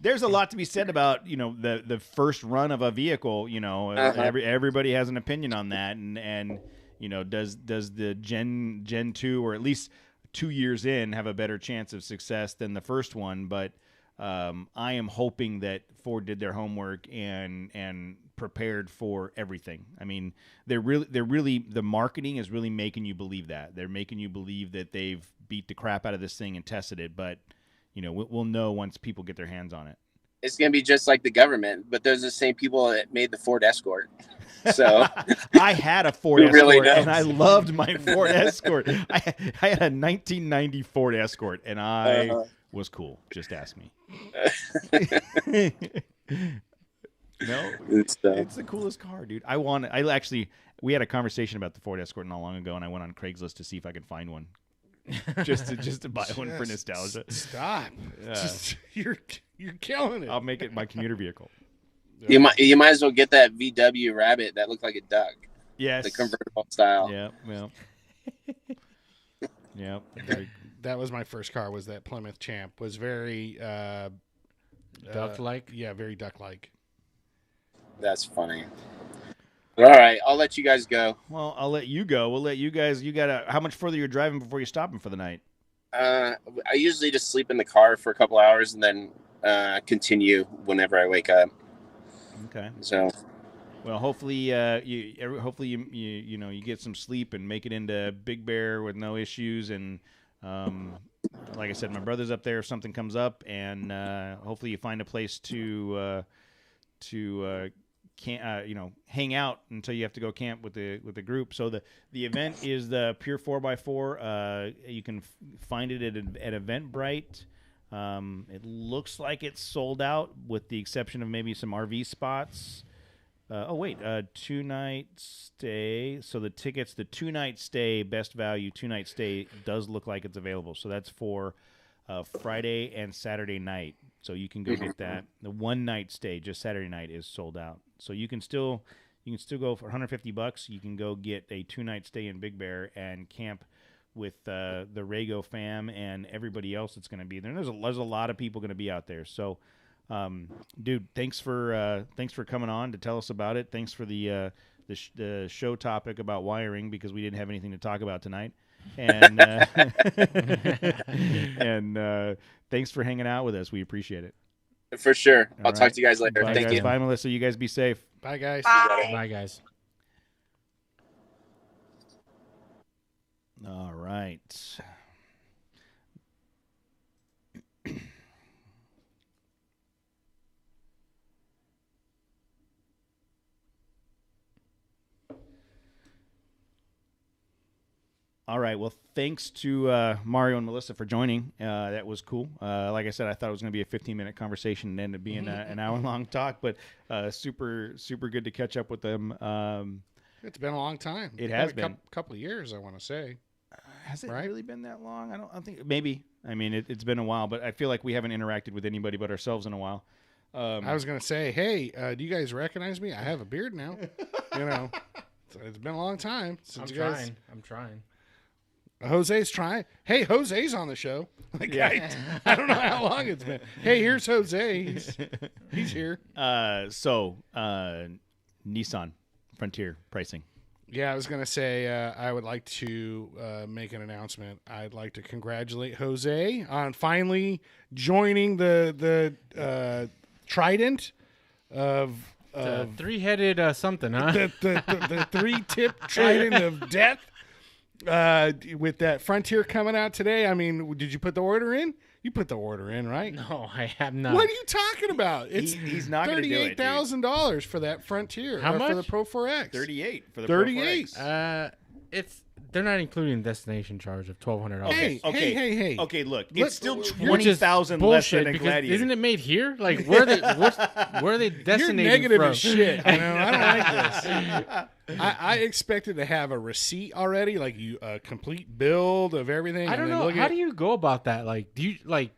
There's a lot to be said about, you know, the first run of a vehicle. You know, everybody has an opinion on that, and you know, does the Gen 2 or at least 2 years in have a better chance of success than the first one? But I am hoping that Ford did their homework and prepared for everything. I mean, they're really the marketing is really making you believe that. They're making you believe that they've beat the crap out of this thing and tested it, but you know, we'll know once people get their hands on it. It's going to be just like the government, but those are the same people that made the Ford Escort. So I had a Ford Escort and I loved my Ford Escort. I had a 1990 Ford Escort and I was cool. Just ask me. No, it's the coolest car, dude. We had a conversation about the Ford Escort not long ago, and I went on Craigslist to see if I could find one, just to buy one for nostalgia. Stop! You're killing it. I'll make it my commuter vehicle. You might as well get that VW Rabbit that looked like a duck. Yes, the convertible style. Yeah. That was my first car. Was that Plymouth Champ? Was very duck-like. Yeah, very duck-like. That's funny. All right, I'll let you guys go. Well, I'll let you go. We'll let you guys. You got how much further you're driving before you're stopping for the night? I usually just sleep in the car for a couple hours and then continue whenever I wake up. Okay. So, well, hopefully you get some sleep and make it into Big Bear with no issues. And like I said, my brother's up there if something comes up, and hopefully you find a place to hang out until you have to go camp with the group. So the event is the Pure 4x4. You can find it at Eventbrite. It looks like it's sold out with the exception of maybe some RV spots. 2-night stay. So the tickets, the 2-night stay, best value 2-night stay does look like it's available. So that's for Friday and Saturday night. So you can go get that. The 1-night stay, just Saturday night, is sold out. So you can still go for $150. You can go get a 2-night stay in Big Bear and camp with the Rago fam and everybody else that's going to be there. And there's a lot of people going to be out there. So, dude, thanks for coming on to tell us about it. Thanks for the show topic about wiring because we didn't have anything to talk about tonight. And and thanks for hanging out with us. We appreciate it. For sure. I'll right. talk to you guys later. Bye, Thank guys. you. Bye, Melissa. You guys be safe. Bye, guys. Bye. Bye, guys. All right. All right. Well, thanks to Mario and Melissa for joining. That was cool. Like I said, I thought it was going to be a 15-minute conversation and ended up being an hour-long talk, but super, super good to catch up with them. It's been a long time. It has been a couple of years, I want to say. Has it Right? really been that long? I don't think. Maybe. I mean, it's been a while, but I feel like we haven't interacted with anybody but ourselves in a while. I was going to say, hey, do you guys recognize me? I have a beard now. So it's been a long time since you guys. I'm trying. Jose's trying. Hey, Jose's on the show. Like, I don't know how long it's been. Hey, here's Jose. He's here. Nissan Frontier pricing. Yeah, I was going to say I would like to make an announcement. I'd like to congratulate Jose on finally joining the Trident of three-headed something, huh? the three-tip Trident of death. With that Frontier coming out today, I mean, did you put the order in? You put the order in, right? No, I have not. What are you talking about? It's he's not going to do it. $38,000 for that Frontier. How much? For the Pro 4X? 38 for the 38. Pro 4X. They're not including destination charge of $1,200. Hey, hey. Okay, look, Look, it's still which is 20,000 less than a because Gladiator. isn't it made here? Like where are they You're destinating negative from? as shit. I don't like this. I expected to have a receipt already, like a complete build of everything. I don't know. How do you go about that? Like, do you like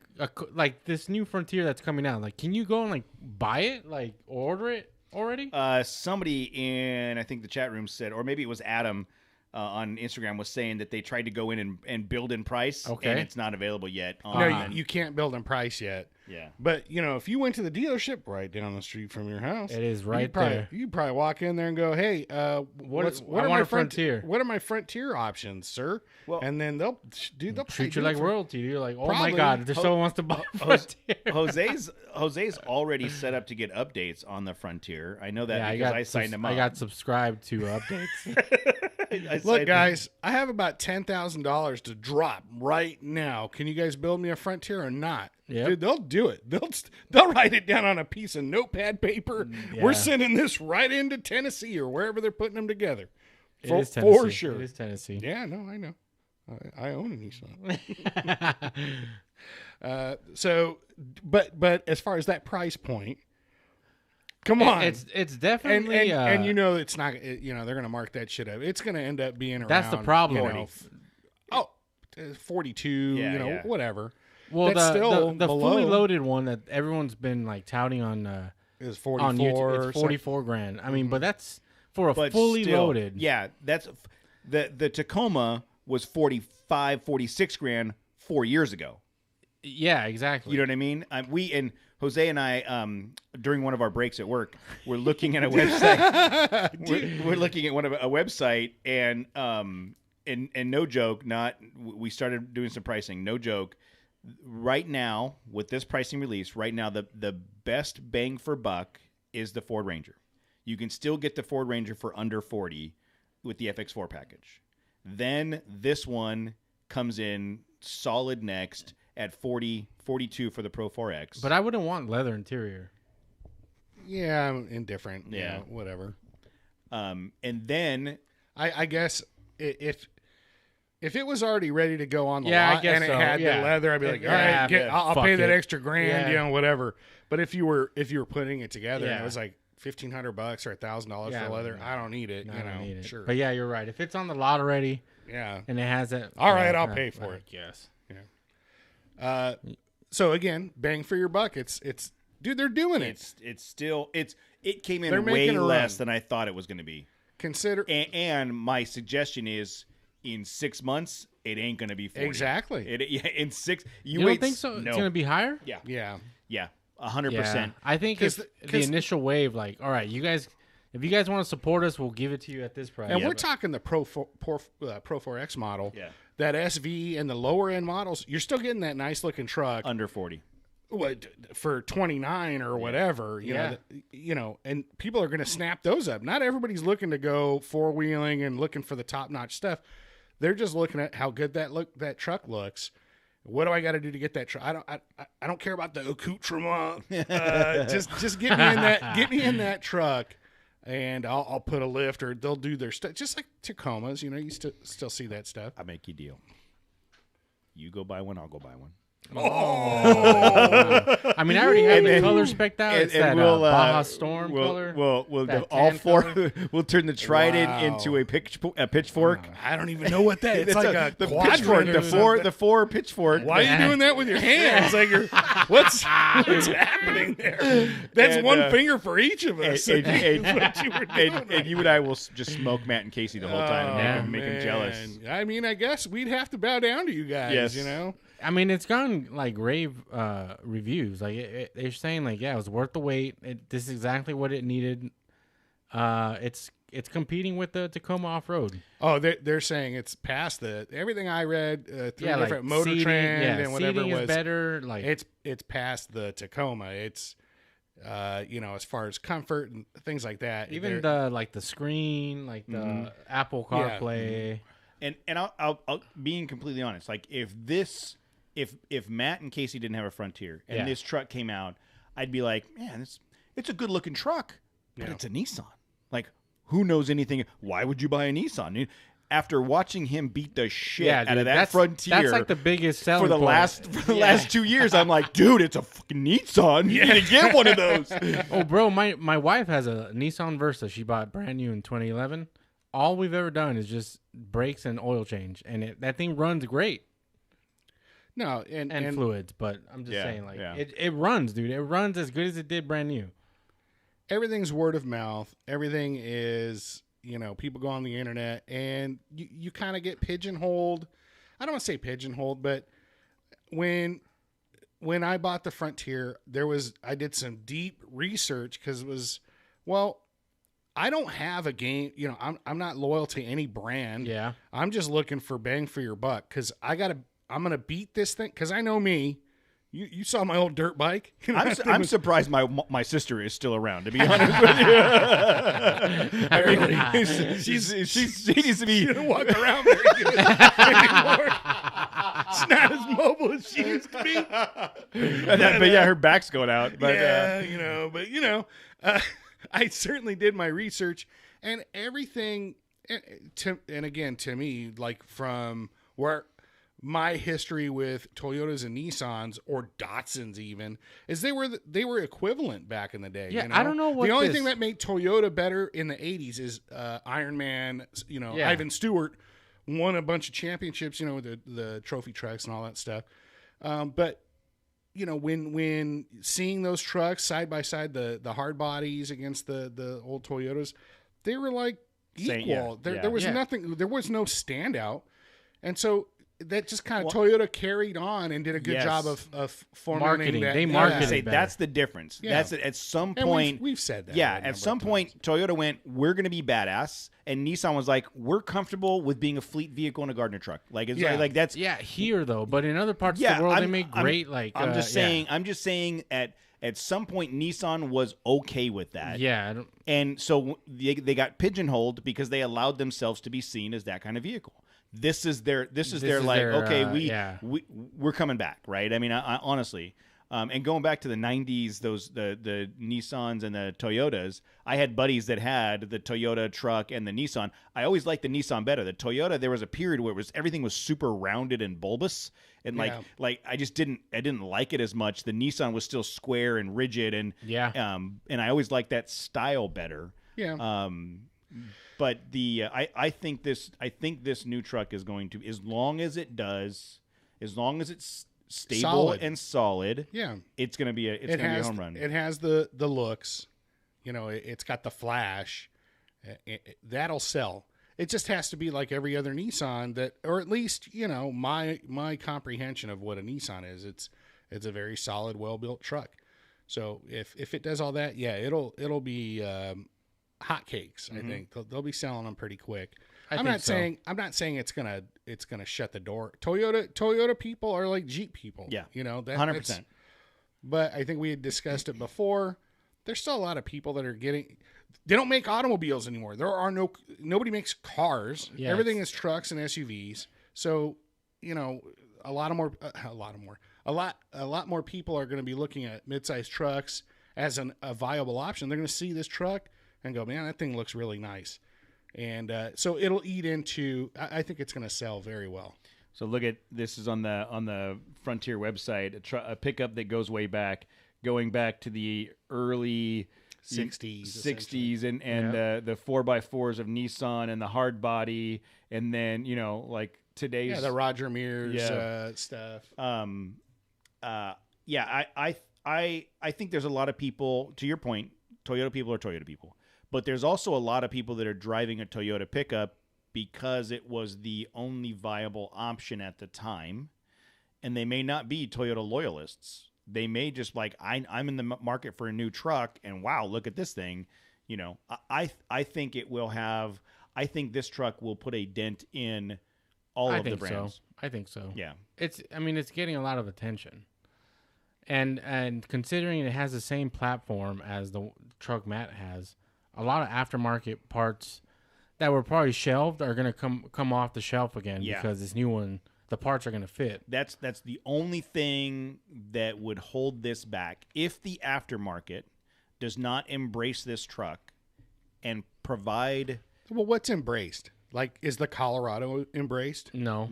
this new Frontier that's coming out? Like, can you go and like buy it, like order it already? Somebody in I think the chat room said, or maybe it was Adam. On Instagram was saying that they tried to go in and build in price, and it's not available yet. No, you can't build in price yet. Yeah. But, if you went to the dealership right down the street from your house. It is right there. You'd probably walk in there and go, hey, what are my Frontier? What are my Frontier options, sir? Well, and then they'll treat you like royalty. You're like, oh Probably. my God, if someone wants to buy Frontier. Jose's already set up to get updates on the Frontier. I know that because I signed him up. I got subscribed to updates. Look, guys, I have about $10,000 to drop right now. Can you guys build me a Frontier or not? Yep. Dude, they'll do it. They'll write it down on a piece of notepad paper. Yeah. We're sending this right into Tennessee or wherever they're putting them together. It is For Tennessee. sure. It is Tennessee. Yeah, no, I know. I own a Nissan. But as far as that price point, come on, it's definitely and it's not. They're going to mark that shit up. It's going to end up being around. That's the problem. 42. Whatever. Well, That's still the below. fully loaded one that everyone's been like touting on Is on 44. YouTube, it's 44 grand. I mean, but that's for a fully still, loaded. Yeah, that's the Tacoma was 45, 46 grand 4 years ago. Yeah, exactly. You know what I mean? We and Jose and I during one of our breaks at work, we're looking at a website. we're looking at a website and no joke, we started doing some pricing. No joke. Right now, with this pricing release, right now the best bang for buck is the Ford Ranger. You can still get the Ford Ranger for under 40 with the FX4 package. Then this one comes in solid next at 40, 42 for the Pro 4X. But I wouldn't want leather interior. Yeah, I'm indifferent. Yeah. Whatever. And then I guess if it was already ready to go on the Yeah, I lot guess and it so, had yeah. the leather, I'd be like, all Yeah, right, yeah, I'll fuck pay that it. extra grand, Yeah. whatever. But if you were putting it together and Yeah. it was like $1,500 or $1,000 Yeah, for leather, no. I don't need it. No, I don't need it. Sure. But yeah, you're right. If it's on the lot already Yeah. and it has it, All right, I'll pay for it. Yes. So again, bang for your buck. It's dude, they're doing it. it came in They're way making a less run. than I thought it was going to be. Consider And my suggestion is, in 6 months, it ain't going to be 40. exactly. In 6, You wait, don't think so? No. It's gonna be higher? Yeah, Yeah. 100%. Yeah. I think 'Cause if the- the 'cause- initial wave, like, all right, if you guys want to support us, we'll give it to you at this price. And Yeah, we're but- talking the Pro 4X model. Yeah. That SV and the lower end models, you're still getting that nice looking truck. Under 40. What, for 29 or whatever, you know, and people are going to snap those up. Not everybody's looking to go four-wheeling and looking for the top-notch stuff. They're just looking at how good that truck looks. What do I got to do to get that truck? I don't care about the accoutrement. Just get me in that truck, and I'll put a lift, or they'll do their stuff. Just like Tacomas, you still see that stuff. I make you a deal. You go buy one, I'll go buy one. I mean, I already have the color spec out. It's that Baja Storm color. We'll that do all tan four. color. We'll turn the Trident Wow. into a pitchfork. I don't even know what that is. It's like the quadrant pitchfork. or The something. four pitchfork. Why are you doing that with your hands? Like, what's happening there? That's And, one finger for each of us. And That's what you were doing right you and I will just smoke Matt and Casey the whole time and make them jealous. man. I mean, I guess we'd have to bow down to you guys, Yes. I mean, it's gotten like rave reviews. Like they're saying, like, yeah, it was worth the wait. This is exactly what it needed. It's competing with the Tacoma off road. Oh, they're saying it's past everything I read through Yeah, different like Motor seating, Trend yeah, and whatever seating it was. is better. Like It's past the Tacoma. It's as far as comfort and things like that. even they're- the screen, like the Apple CarPlay. And I'll being completely honest, like if Matt and Casey didn't have a Frontier and Yeah. this truck came out, I'd be like, man, it's a good looking truck, but Yeah. it's a Nissan. Like, who knows anything? Why would you buy a Nissan? After watching him beat the shit Yeah, out dude, of that that's Frontier, like the biggest selling for the point. last 2 years, I'm like, dude, it's a fucking Nissan. You need to get one of those. Oh, bro, my wife has a Nissan Versa. She bought brand new in 2011. All we've ever done is just brakes and oil change, and that thing runs great. no, And fluids, but I'm just Yeah, saying, like, yeah. it runs, dude. It runs as good as it did brand new. everything's word of mouth. Everything is, people go on the internet and you kind of get pigeonholed. I don't want to say pigeonholed, but when I bought the Frontier, I did some deep research because it was, I don't have a game, I'm not loyal to any brand. Yeah. I'm just looking for bang for your buck because I'm going to beat this thing because I know me. You saw my old dirt bike. I'm surprised my sister is still around. To be honest with you, I mean, she needs to be. She don't walk around very good anymore. She's not as mobile as she used to be. But yeah, her back's going out. But I certainly did my research and everything. And again, to me, like from where my history with Toyotas and Nissans or Datsuns even is they were equivalent back in the day. Yeah, I don't know what the only this- thing that made Toyota better in the 80s is Iron Man, Yeah. Ivan Stewart won a bunch of championships, with the trophy trucks and all that stuff. But when seeing those trucks side by side, the hard bodies against the old Toyotas, they were like Same, equal. yeah, yeah. There was Yeah. nothing. There was no standout, and so that just kind of Toyota carried on and did a good Yes. job of formulating Marketing. that. They I marketed would say better. that's the difference. Yeah. That's at some And point. we've said that. Yeah, a number at some of point, times. Toyota went, we're going to be badass. And Nissan was like, we're comfortable with being a fleet vehicle in a Gardner truck. Like, it's Yeah. like that's. Yeah, here though, but in other parts Yeah, of the world, they I'm- make I'm- great. Like I'm just yeah. saying. I'm just saying. At some point, Nissan was okay with that. Yeah, I don't- And so they got pigeonholed because they allowed themselves to be seen as that kind of vehicle. This is their is like, their, okay, yeah. we're coming back, right? I mean, I honestly, And going back to the 90s, the Nissans and the Toyotas, I had buddies that had the Toyota truck and the Nissan. I always liked the Nissan better. The Toyota, there was a period where everything was super rounded and bulbous, and like I didn't like it as much. The Nissan was still square and rigid, and and I always liked that style better. Yeah. But I think this new truck is going to, as long as it's stable and solid, it's going to be a home run. It has the looks, it's got the flash. That'll sell. It just has to be like every other Nissan or at least, my comprehension of what a Nissan is. It's a very solid, well-built truck. So if it does all that, it'll be hotcakes. I think they'll be selling them pretty quick. I'm not saying it's gonna shut the door. Toyota people are like Jeep people. Yeah, 100%. But I think we had discussed it before. There's still a lot of people that are getting. They don't make automobiles anymore. Nobody makes cars. Yeah, everything is trucks and SUVs. So a lot more people are going to be looking at mid-sized trucks as a viable option. They're going to see this truck and go, man, that thing looks really nice. And so it'll eat into. I think it's going to sell very well. So look at this is on the Frontier website, a pickup that goes way back, going back to the early 60s, and the 4x4s of Nissan and the hard body, and then like today's the Roger Mears stuff. I think there's a lot of people. To your point, Toyota people are Toyota people. But there's also a lot of people that are driving a Toyota pickup because it was the only viable option at the time, and they may not be Toyota loyalists. They may just I'm in the market for a new truck, and wow, look at this thing. I think it will have. I think this truck will put a dent in all of the brands. So. I think so. Yeah, it's getting a lot of attention, and considering it has the same platform as the truck Matt has. A lot of aftermarket parts that were probably shelved are going to come off the shelf again because this new one, the parts are going to fit. That's the only thing that would hold this back. If the aftermarket does not embrace this truck and provide... Well, what's embraced? Like, is the Colorado embraced? No.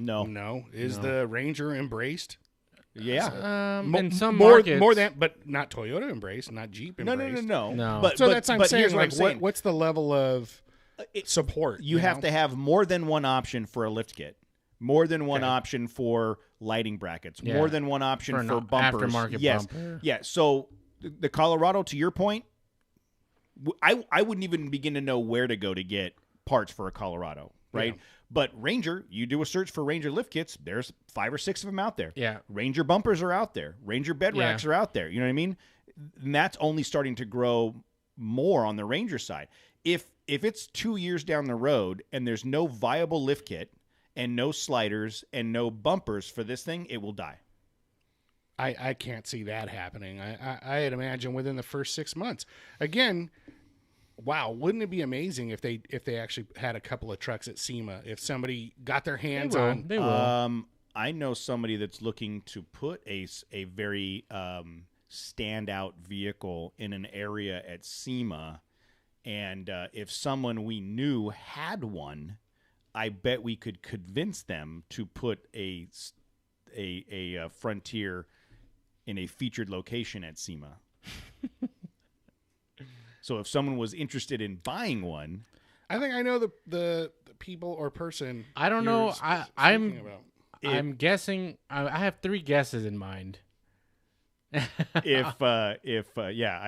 Is the Ranger embraced? Yeah, in some markets, more than, but not Toyota embraced, not Jeep embraced. No. But that's what I'm saying. Like, what's the level of support? You have to have more than one option for a lift kit, more than one option for lighting brackets, more than one option for bumpers. Aftermarket bumper. Yeah. So the Colorado, to your point, I wouldn't even begin to know where to go to get parts for a Colorado, right? Yeah. But Ranger, you do a search for Ranger lift kits, there's 5 or 6 of them out there. Yeah. Ranger bumpers are out there. Ranger bed racks are out there. You know what I mean? And that's only starting to grow more on the Ranger side. If it's 2 years down the road and there's no viable lift kit and no sliders and no bumpers for this thing, it will die. I can't see that happening. I'd imagine within the first 6 months. Again, wow, wouldn't it be amazing if they actually had a couple of trucks at SEMA? If somebody got their hands on, they will. I know somebody that's looking to put a very standout vehicle in an area at SEMA, and if someone we knew had one, I bet we could convince them to put a Frontier in a featured location at SEMA. So if someone was interested in buying one, I think I know the people or person. I don't know. I'm guessing. I have 3 guesses in mind. if I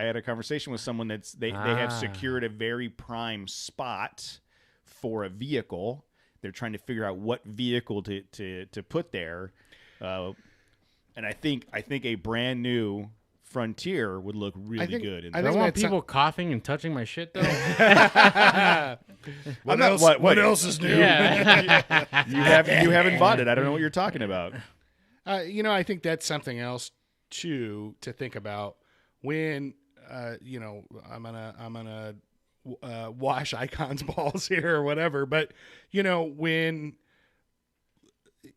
had a conversation with someone they have secured a very prime spot for a vehicle. They're trying to figure out what vehicle to put there, and I think a brand new Frontier would look really good. I don't want people coughing and touching my shit, though. What else is new? Yeah. you haven't bought it. I don't know what you're talking about. I think that's something else too to think about when I'm gonna wash Icon's balls here or whatever. But when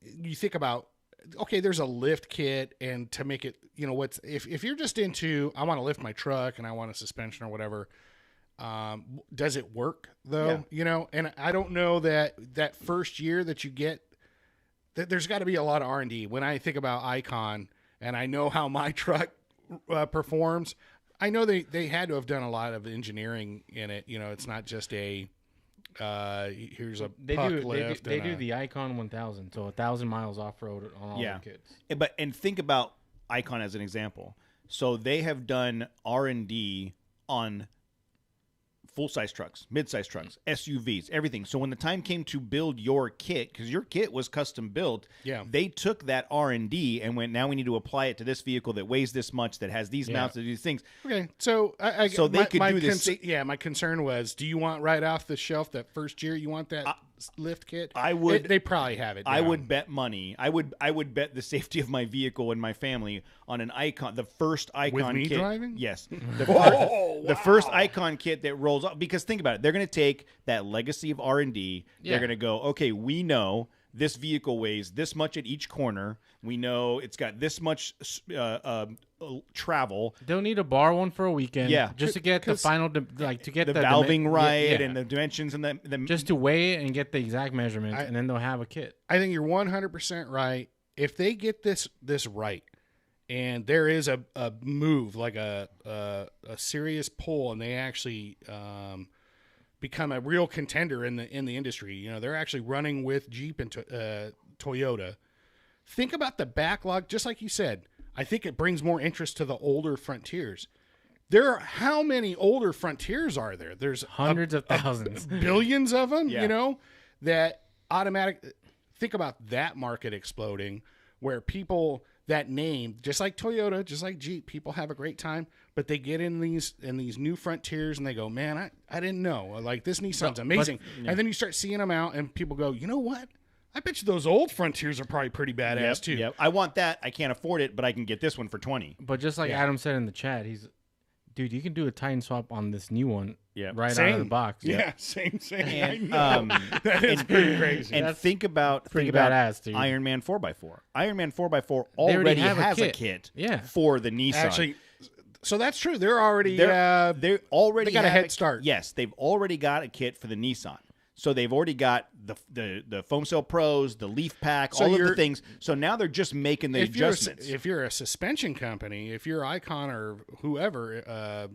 you think about okay, there's a lift kit, and to make it, if you're just into, I want to lift my truck and I want a suspension or whatever, does it work though? Yeah. And I don't know that first year that you get, there's got to be a lot of R&D. When I think about Icon and I know how my truck performs, I know they had to have done a lot of engineering in it. It's not just here's a puck lift. They do the Icon 1000, so 1,000 miles off road on all the kits. And think about Icon as an example. So they have done R&D on full-size trucks, mid-size trucks, SUVs, everything. So when the time came to build your kit, because your kit was custom built, they took that R&D and went, now we need to apply it to this vehicle that weighs this much, that has these mounts, that do these things. Okay, so they could do this. My concern was, do you want right off the shelf that first year? You want that lift kit? I would. They probably have it down. I would bet money. I would bet the safety of my vehicle and my family on an Icon, the first Icon with me kit. Driving? Yes, the first Icon kit that rolls off. Because think about it, they're going to take that legacy of R&D. They're going to go, okay, we know this vehicle weighs this much at each corner. We know it's got this much travel. They'll need to borrow one for a weekend, just to get the final, to get the valving right and the dimensions and the just to weigh it and get the exact measurements, and then they'll have a kit. I think you're 100% right. If they get this right, and there is a move, like a serious pull, and they actually become a real contender in the industry. They're actually running with Jeep and Toyota. Think about the backlog, just like you said. I think it brings more interest to the older Frontiers. How many older Frontiers are there? There's hundreds of thousands, billions of them. That automatic. Think about that market exploding, where people. That name, just like Toyota, just like Jeep, people have a great time, but they get in these new Frontiers and they go, man, I didn't know. Like, this Nissan's amazing. And then you start seeing them out and people go, you know what? I bet you those old Frontiers are probably pretty badass too. Yep. I want that. I can't afford it, but I can get this one for 20. But just like Adam said in the chat, dude, you can do a Titan swap on this new one right same. out of the box. Yeah, same. And, that is pretty crazy. And think about badass, dude. Iron Man 4x4. Iron Man 4x4 already has a kit for the Nissan. Actually, so that's true. They're already they already got a head start. Yes, they've already got a kit for the Nissan. So they've already got the foam cell pros, the leaf pack, all of the things. So now they're just making the adjustments. If you're a suspension company, if you're Icon or whoever,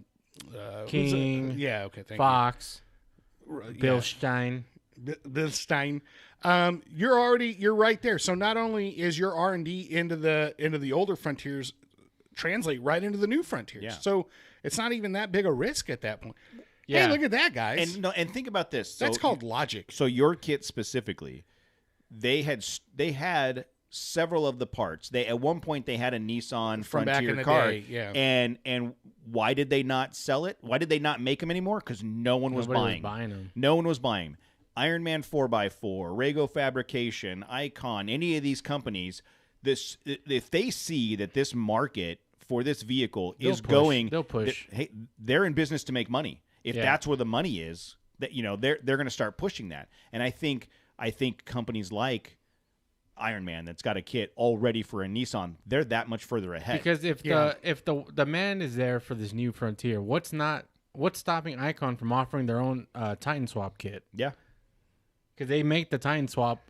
King, thank Fox, Bill Stein, you're right there. So not only is your R&D into the older Frontiers translate right into the new Frontiers, so it's not even that big a risk at that point. Yeah, hey, look at that, guys. And think about this. That's called logic. So your kit specifically, they had several of the parts. At one point they had a Nissan from Frontier back in the car. day, And why did they not sell it? Why did they not make them anymore? Because nobody was buying them. No one was buying. Iron Man 4x4, Rago Fabrication, Icon, any of these companies, if they see that this market for this vehicle is going, they'll push. They're in business to make money. If that's where the money is, that they're going to start pushing that. And I think companies like Iron Man that's got a kit all ready for a Nissan, they're that much further ahead. Because if the demand is there for this new Frontier, what's stopping Icon from offering their own Titan swap kit? Yeah, because they make the Titan swap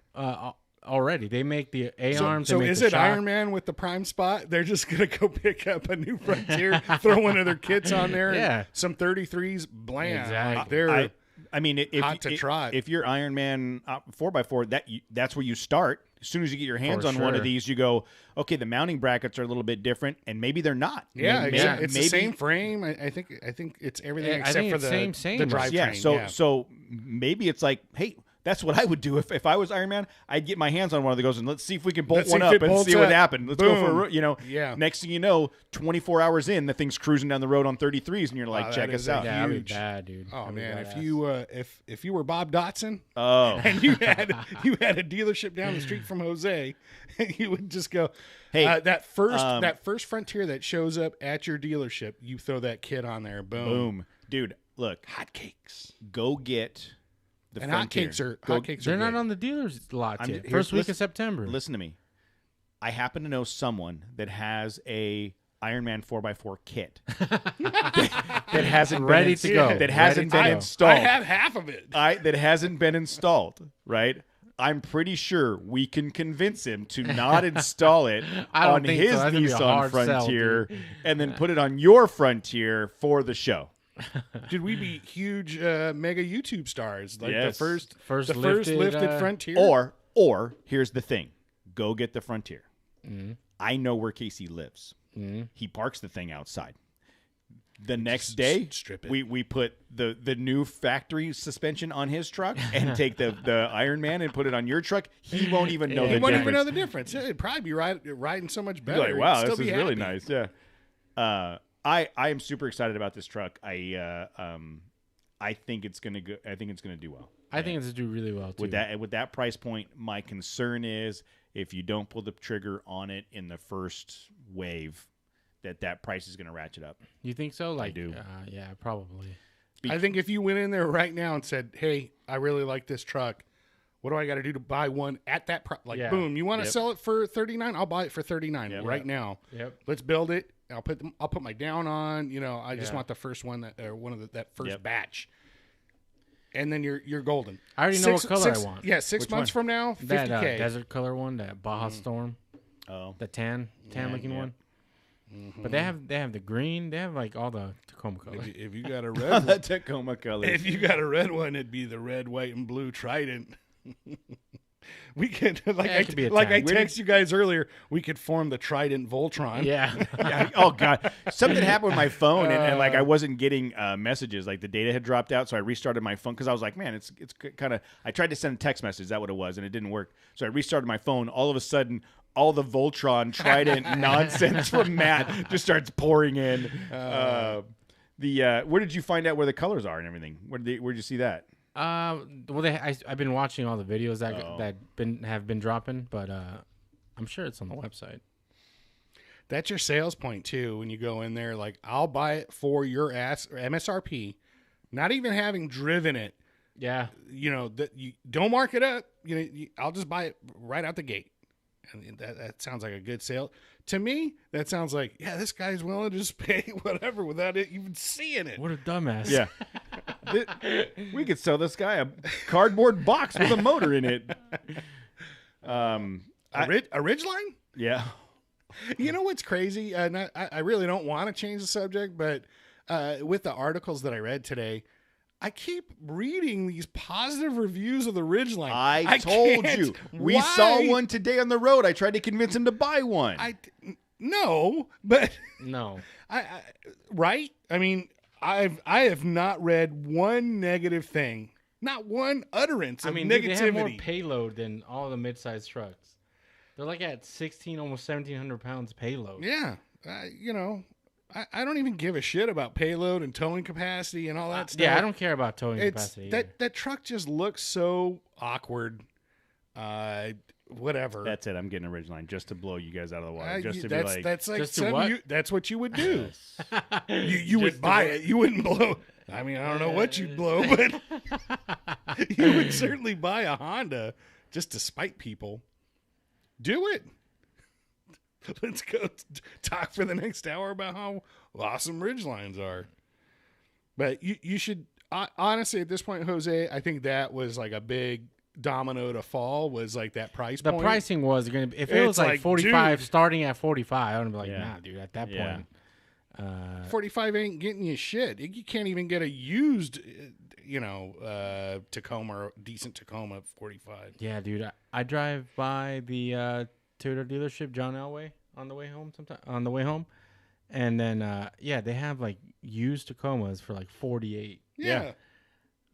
already. They make the A-arms. So is it Iron Man with the prime spot? They're just going to go pick up a new Frontier, throw one of their kits on there, and some 33s, bland. Exactly. I mean, if you're Iron Man 4x4, that's where you start. As soon as you get your hands on one of these, you go, okay, the mounting brackets are a little bit different, and maybe they're not. Yeah, exactly. It's the same frame. I think it's everything except for the drivetrain. So maybe it's like, hey, that's what I would do if I was Iron Man. I'd get my hands on one of those and let's see if we can bolt one up and see what happened. Let's go for Next thing you know, 24 hours in, the thing's cruising down the road on 33s, and you're like, check us out. Yeah, that'd be bad, dude. Oh man, if you were Bob Dotson, and you had a dealership down the street from Jose, you would just go, hey, that first Frontier that shows up at your dealership, you throw that kit on there, boom, dude. Look, hotcakes. Go get. And hotcakes are They're not on the dealer's lot yet. First week of September. Listen to me. I happen to know someone that has a Ironman 4x4 kit that hasn't Ready been to go. That hasn't been I installed. have half of it. That hasn't been installed, right? I'm pretty sure we can convince him to not install it I don't on think his so. That's gonna be a Nissan hard sell, Frontier dude. and then put it on your Frontier for the show. Dude, we'd be huge mega YouTube stars. Like Yes. the first lifted, lifted Frontier. Or here's the thing. Go get the Frontier. I know where Casey lives. He parks the thing outside. The next day, strip it. we put the new factory suspension on his truck and take the Iron Man and put it on your truck. He won't even know He the won't difference. even know the difference. It'd probably be riding so much He'd better. be like, wow, He'd this still is be really happy. nice. Yeah. I am super excited about this truck. I think it's gonna go. I think it's gonna do well. I think it's do really well too. With that price point, my concern is if you don't pull the trigger on it in the first wave, that price is going to ratchet up. You think so? Like, do. Yeah, probably. I think if you went in there right now and said, "Hey, I really like this truck. What do I got to do to buy one at that price?" Like, Yeah. boom, you want to Yep. sell it for $39? I'll buy it for $39 right now. Yep. Let's build it. I'll put my down on. You know, I just Yeah. want the first one that first Yep. batch. And then you're golden. I already know what color I want. Yeah, 6 Which months one? from now, That 50K. desert color one, that Baja Storm, Oh, the tan looking yeah. one. But they have the green. They have like all the Tacoma colors. If you got a red the one, Tacoma color. if you got a red one, it'd be the red, white, and blue Trident. We could it could be a like I tan. texted you guys earlier. We could form the Trident Voltron. Yeah. Yeah, oh god, something happened with my phone, and like I wasn't getting messages. Like the data had dropped out, so I restarted my phone because I was like, man, it's kind of. I tried to send a text message. Is that what it was? And it didn't work. So I restarted my phone. All of a sudden, all the Voltron Trident nonsense from Matt just starts pouring in. Where did you find out where the colors are and everything? Where'd you see that? Well, I've been watching all the videos that have been dropping, but I'm sure it's on the website. That's your sales point too. When you go in there, like I'll buy it for your ass or MSRP, not even having driven it. Yeah. You know that you don't mark it up. You know, I'll just buy it right out the gate, and that sounds like a good sale to me. That sounds like this guy's willing to just pay whatever without it even seeing it. What a dumbass. Yeah. We could sell this guy a cardboard box with a motor in it. A Ridgeline? Yeah. You know what's crazy? I really don't want to change the subject, but with the articles that I read today, I keep reading these positive reviews of the Ridgeline. I told can't. you. We Why? saw one today on the road. I tried to convince him to buy one. No, but No. right? I mean, I have not read one negative thing, not one utterance of dude, negativity. they have more payload than all the mid-sized trucks. They're like at 16, almost 1,700 pounds payload. Yeah, you know, I don't even give a shit about payload and towing capacity and all that stuff. Yeah, I don't care about towing capacity. That truck just looks so awkward. Whatever. That's it. I'm getting a Ridgeline just to blow you guys out of the water. Just to be that's like, that's like just to something what? that's what you would do. You would buy it. You wouldn't blow. I mean, I don't know what you'd blow, but you would certainly buy a Honda just to spite people. Do it. Let's go talk for the next hour about how awesome Ridgelines are. But you should honestly at this point, Jose, I think that was like a big domino to fall. Was like that price the point. pricing was going to be, if it It's was like like, 45, dude, starting at 45, I would be like, Yeah. nah, dude, at that Yeah. point. 45 ain't getting you shit. You can't even get a used, Tacoma, or decent Tacoma at 45. Yeah, dude, I drive by the Toyota dealership, John Elway, on the way home, and then they have like used Tacomas for like 48. Yeah.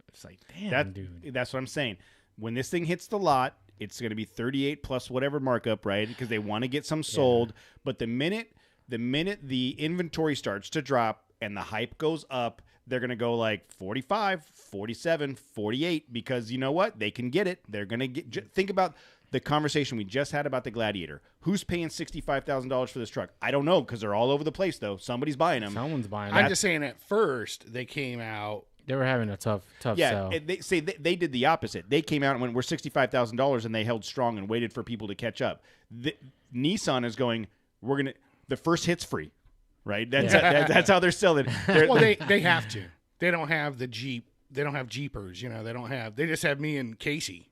It's like, damn, dude. That's what I'm saying. When this thing hits the lot, it's going to be 38 plus whatever markup, right? Because they want to get some sold. But the minute the inventory starts to drop and the hype goes up, they're going to go like 45, 47, 48 because you know what? They can get it. They're going to get. Think about the conversation we just had about the Gladiator. Who's paying $65,000 for this truck? I don't know because they're all over the place though. Somebody's buying them. Someone's buying I'm it. just saying at first they came out. They were having a tough Yeah, sell. they did the opposite. They came out and went, we're $65,000, and they held strong and waited for people to catch up. Nissan is going, the first hit's free, right? That's how they're selling. Well, they have to. They don't have the Jeep. They don't have Jeepers, they just have me and Casey,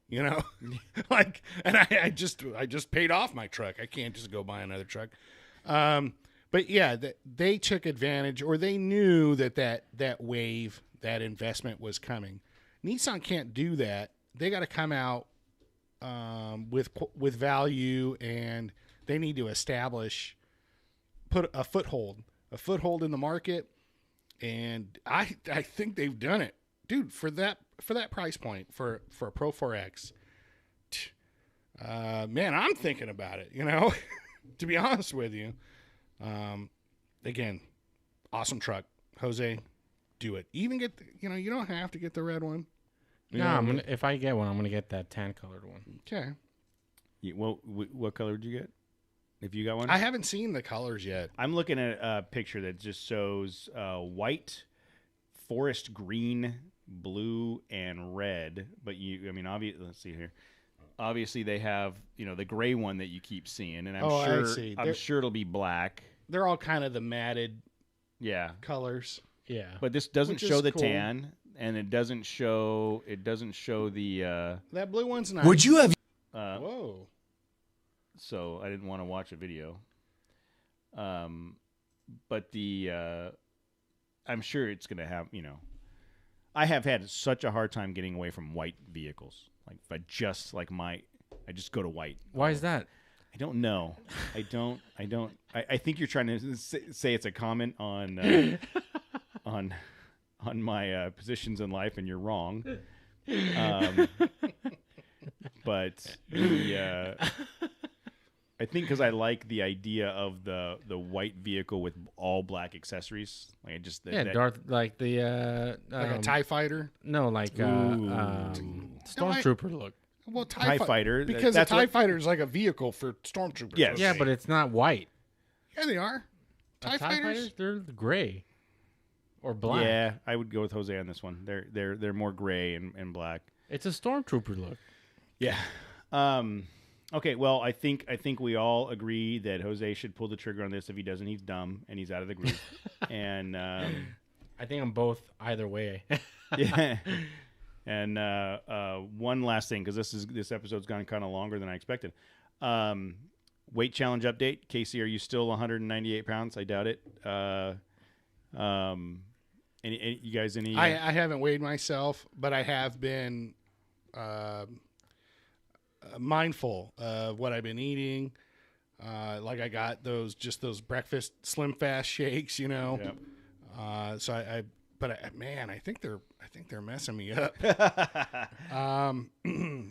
like, and I just paid off my truck. I can't just go buy another truck. But yeah, they took advantage, or they knew that wave, that investment was coming. Nissan can't do that. They got to come out with value, and they need to put a foothold in the market. And I think they've done it, dude. For that price point for a Pro 4X, man, I'm thinking about it. To be honest with you. Again, awesome truck, Jose. Do it. Even get you don't have to get the red one. If I get one, I'm gonna get that tan colored one. Okay. What color did you get? If you got one, I haven't seen the colors yet. I'm looking at a picture that just shows white, forest green, blue, and red. But obviously, let's see here. Obviously, they have the gray one that you keep seeing, and I'm sure it'll be black. They're all kind of the matted, colors. Yeah, but this doesn't show the tan, and it doesn't show the. That blue one's nice. Would you have? Whoa. So I didn't want to watch a video. But I'm sure it's gonna have. I have had such a hard time getting away from white vehicles. Like if I just go to white. Why is that? I don't know. I think you're trying to say it's a comment on my positions in life, and you're wrong. But I think because I like the idea of the white vehicle with all black accessories, like I just Darth, like the like a TIE fighter. No, like stormtrooper look. Well, TIE fighter, because a TIE fighter is like a vehicle for stormtroopers. Yes. Yeah, but it's not white. Yeah, they are. TIE fighters, they're gray or black. Yeah, I would go with Jose on this one. They're more gray and black. It's a stormtrooper look. Yeah. Okay, well, I think we all agree that Jose should pull the trigger on this. If he doesn't, he's dumb and he's out of the group. And I think I'm both either way. yeah. And one last thing, because this episode's gone kind of longer than I expected. Weight challenge update. Casey, are you still 198 pounds? I doubt it. Any you guys any? I haven't weighed myself, but I have been mindful of what I've been eating. Like I got those breakfast Slim Fast shakes, Yep. So I think they're messing me up.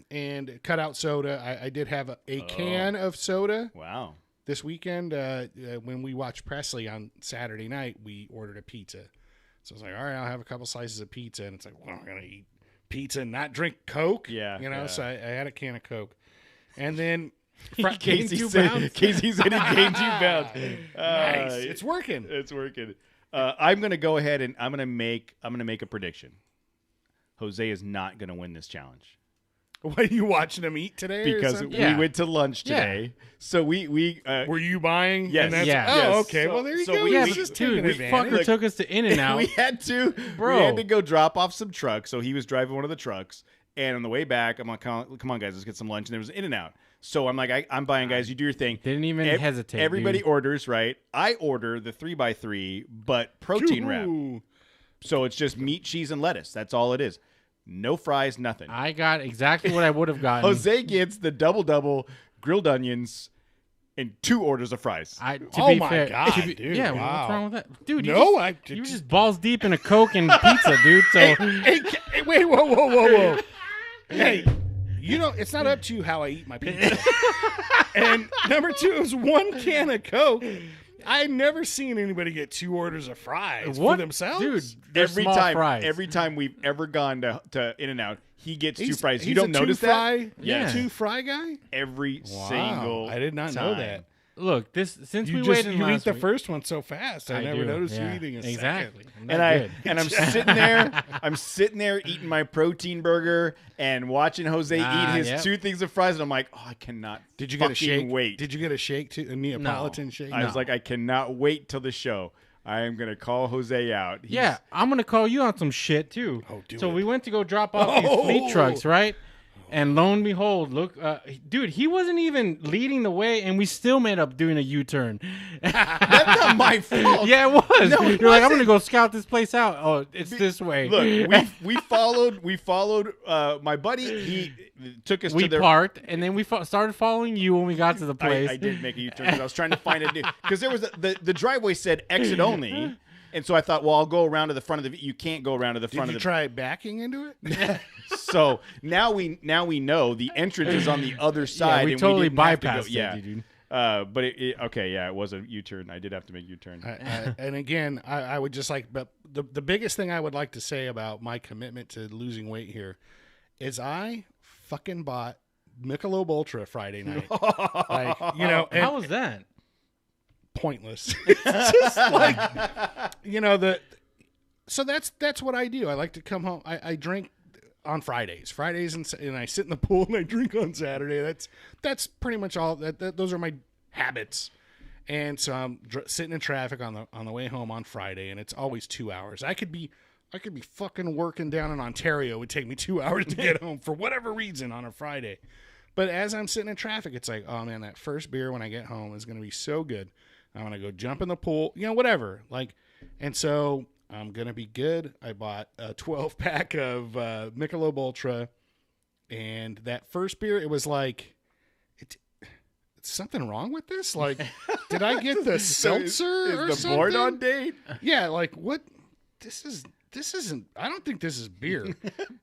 And cut out soda. I did have a can of soda. Wow. This weekend, when we watched Presley on Saturday night, we ordered a pizza. So I was like, all right, I'll have a couple slices of pizza. And it's like, well, I'm going to eat pizza and not drink Coke. Yeah. So I had a can of Coke. And then Casey said he gained 2 pounds. Nice. It's working. It's working. I'm going to go ahead and I'm going to make a prediction. Jose is not going to win this challenge. What, are you watching him eat today? Because we went to lunch today. Yeah. So we were you buying? Yes. Oh, okay. So, well, there you go. Fucker took us to In-N-Out. We had to go drop off some trucks. So he was driving one of the trucks, and on the way back, I'm like, come on, guys, let's get some lunch. And there was In-N-Out. So I'm like, I'm buying, guys. You do your thing. Didn't even hesitate. Everybody orders, right? I order the 3x3, but protein wrap. So it's just meat, cheese, and lettuce. That's all it is. No fries, nothing. I got exactly what I would have gotten. Jose gets the double grilled onions and 2 orders of fries. Oh my God, dude! Yeah, wow. What's wrong with that, dude? You were just balls deep in a Coke and pizza, dude. So hey, wait, whoa! Hey, it's not up to you how I eat my pizza. And number 2 is 1 can of Coke. I've never seen anybody get 2 orders of fries for themselves. Dude, every time we've ever gone to In-N-Out, he gets 2 fries. You don't notice that? Yeah, 2 fry guy. Every single. I did not know that. look, since we You waited eat last the week, first one so fast. I never do, noticed yeah. you eating a exactly. second. And I'm sitting there. I'm sitting there eating my protein burger and watching Jose eat his 2 things of fries, and I'm like, oh, I cannot. Did you get a shake? Wait. Did you get a shake too? A Neapolitan shake? I was like, I cannot wait till the show. I am gonna call Jose out. Yeah, I'm gonna call you on some shit too. Oh, so we went to go drop off these fleet trucks, right? And lo and behold, look, dude, he wasn't even leading the way, and we still made up doing a U-turn. That's not my fault. Yeah, it was. No, You're like, I'm gonna go scout this place out. Oh, it's this way. Look, we followed. My buddy. He took us. We to parked, and then we started following you when we got to the place. I did make a U-turn because I was trying to find a new. Because there was the driveway said exit only. And so I thought, well, I'll go around to the front of the. You can't go around to the front of the. Did you try backing into it? So now we know the entrance is on the other side. Yeah, we and totally didn't have to bypassed go, it, dude. But it was a U-turn. I did have to make a U-turn. And again, I would just like, but the biggest thing I would like to say about my commitment to losing weight here is I fucking bought Michelob Ultra Friday night. And How was that? pointless. It's just like, so that's what I do. I like to come home. I drink on Fridays, and I sit in the pool and I drink on Saturday. That's pretty much all. Those are my habits. And so I'm sitting in traffic on the way home on Friday, and it's always 2 hours. I could be fucking working down in Ontario. It would take me 2 hours to get home for whatever reason on a Friday. But as I'm sitting in traffic, it's like, oh man, that first beer when I get home is going to be so good. I'm going to go jump in the pool, whatever. And so I'm going to be good. I bought a 12-pack of Michelob Ultra, and that first beer, it was like, it's something wrong with this? Like, did I get the seltzer or the something? board on date? Yeah, like, what? This isn't, I don't think this is beer.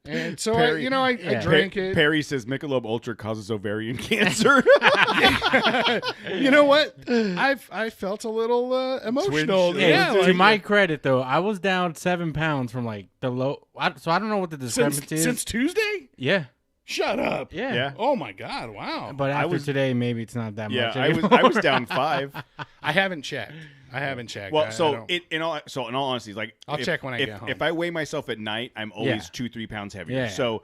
And so, Perry, I drank it. Perry says Michelob Ultra causes ovarian cancer. You know what? I felt a little emotional. Twinge. Yeah, To my credit, though, I was down 7 pounds from the low. So I don't know what the discrepancy is. Since Tuesday? Yeah. Shut up. Yeah. Oh my God! Wow. But after today, maybe it's not that much. I was down 5. I haven't checked. Well, in all honesty, like I'll check when I get home. If I weigh myself at night, I'm always 2-3 pounds heavier. Yeah. So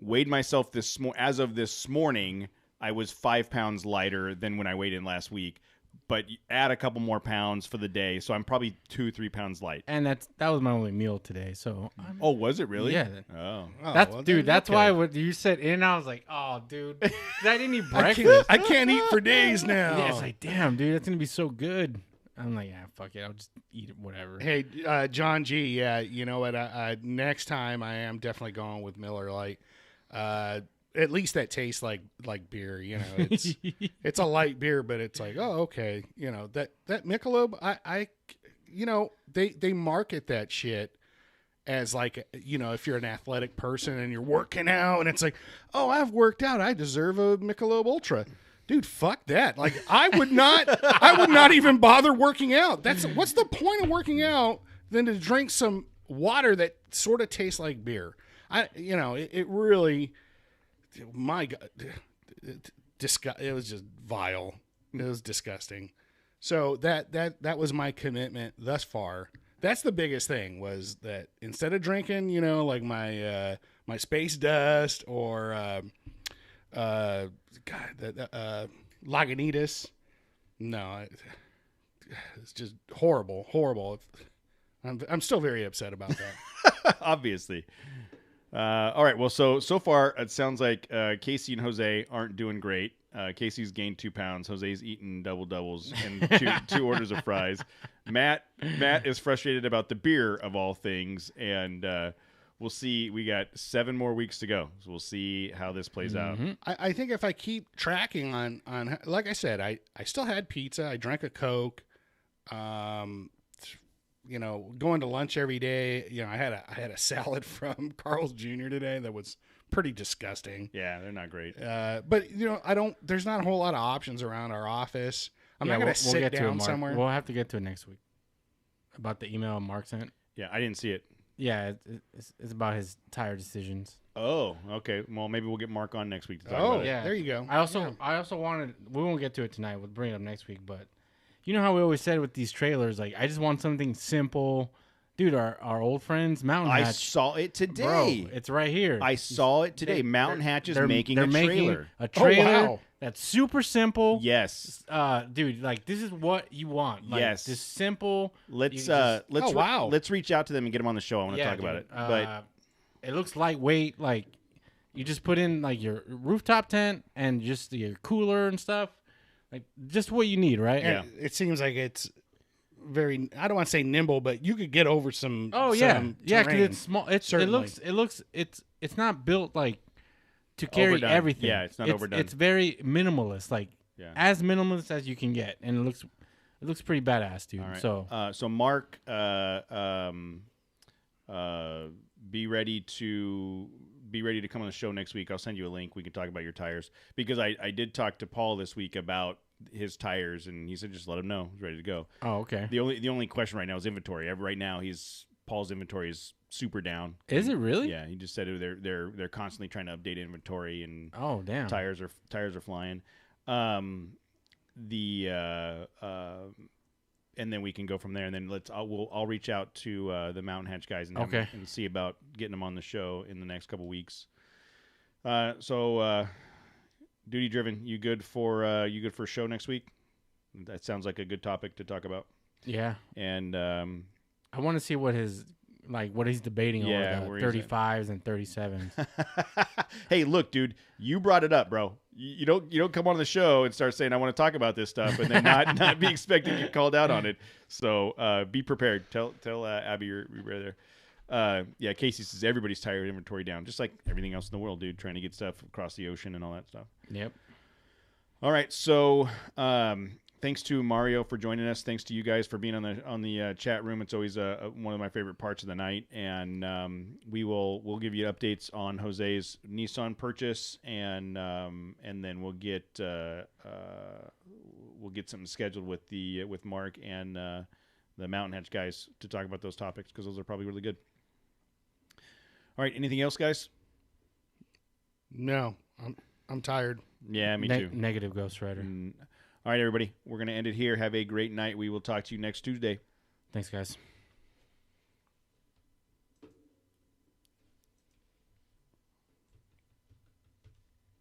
weighed myself as of this morning, I was 5 pounds lighter than when I weighed in last week. But add a couple more pounds for the day, so I'm probably 2-3 pounds light. And that was my only meal today. So oh, was it really? Yeah. Oh, That's why when you said in, I was like, oh, dude, 'cause I didn't eat breakfast. I can't eat for days now. Yeah, it's like, damn, dude, that's gonna be so good. I'm like, yeah, fuck it, I'll just eat it, whatever. Hey, John G. Yeah, you know what? Next time I am definitely going with Miller Lite. At least that tastes like beer. It's a light beer, but it's like, oh, okay. That Michelob, they market that shit as like, if you're an athletic person and you're working out, and it's like, oh, I've worked out, I deserve a Michelob Ultra. Dude, fuck that. Like, I would not even bother working out. What's the point of working out than to drink some water that sort of tastes like beer? It really, my God, it was just vile. It was disgusting. So that was my commitment thus far. That's the biggest thing, was that instead of drinking, like my Space Dust or Lagunitas. No, it's just horrible. I'm still very upset about that. Obviously. All right. Well, so far it sounds like Casey and Jose aren't doing great. Casey's gained 2 pounds. Jose's eaten doubles and two orders of fries. Matt is frustrated about the beer of all things, and we'll see. We got 7 more weeks to go, so we'll see how this plays out. I think if I keep tracking on like I said, I still had pizza. I drank a Coke. Going to lunch every day. I had a salad from Carl's Jr. today that was pretty disgusting. Yeah, they're not great. But there's not a whole lot of options around our office. I'm not going to sit down somewhere. We'll have to get to it next week. About the email Mark sent. Yeah, I didn't see it. Yeah, it's about his tire decisions. Oh, okay. Well, maybe we'll get Mark on next week to talk Oh, about it. Yeah. there you go. I also wanted. We won't get to it tonight. We'll bring it up next week. But you know how we always said with these trailers, like I just want something simple. Dude, our old friends, Mountain Hatch. I saw it today. Bro, it's right here. I saw it today. Mountain Hatch is making a trailer. A trailer wow. that's super simple. Yes. Dude, like this is what you want. Like, Yes. Just simple. Let's wow. let's reach out to them and get them on the show. I want to talk about it. But it looks lightweight. Like you just put in like your rooftop tent and just your cooler and stuff. Like just what you need, right? And it seems like it's very, I don't want to say nimble, but you could get over some. Oh yeah, some yeah, because terrain. it's small. Certainly. It's not built like to carry Overdone. everything. Yeah, it's not overdone. It's very minimalist, like as minimalist as you can get, and it looks pretty badass, dude. All right. So Mark, be ready to come on the show next week. I'll send you a link. We can talk about your tires because I did talk to Paul this week about his tires, and he said just let him know he's ready to go. oh okay, The only question right now is inventory. Right now, Paul's inventory is super down. is it really? Yeah, he just said they're constantly trying to update inventory, and Oh damn. tires are flying. And then we can go from there. And then I'll reach out to the Mountain Hatch guys and Okay. and see about getting them on the show in the next couple weeks. Duty driven, you good for show next week? That sounds like a good topic to talk about. Yeah, And I want to see what he's debating Yeah, over where the he's at. 35s and 37s. hey, look, dude, you brought it up, bro. You don't come on the show and start saying I want to talk about this stuff, and then not be expected to get called out on it. So be prepared. Tell Abby you're there. Casey says everybody's tire inventory down, just like everything else in the world, dude. Trying to get stuff across the ocean and all that stuff. Yep. All right, so thanks to Mario for joining us. Thanks to you guys for being on the chat room. It's always one of my favorite parts of the night, and we'll give you updates on Jose's Nissan purchase, and then we'll get something scheduled with Mark and the Mountain Hatch guys to talk about those topics because those are probably really good. All right, anything else, guys? No, I'm tired. Yeah, me too. Negative Ghost Rider. All right, everybody, we're going to end it here. Have a great night. We will talk to you next Tuesday. Thanks, guys.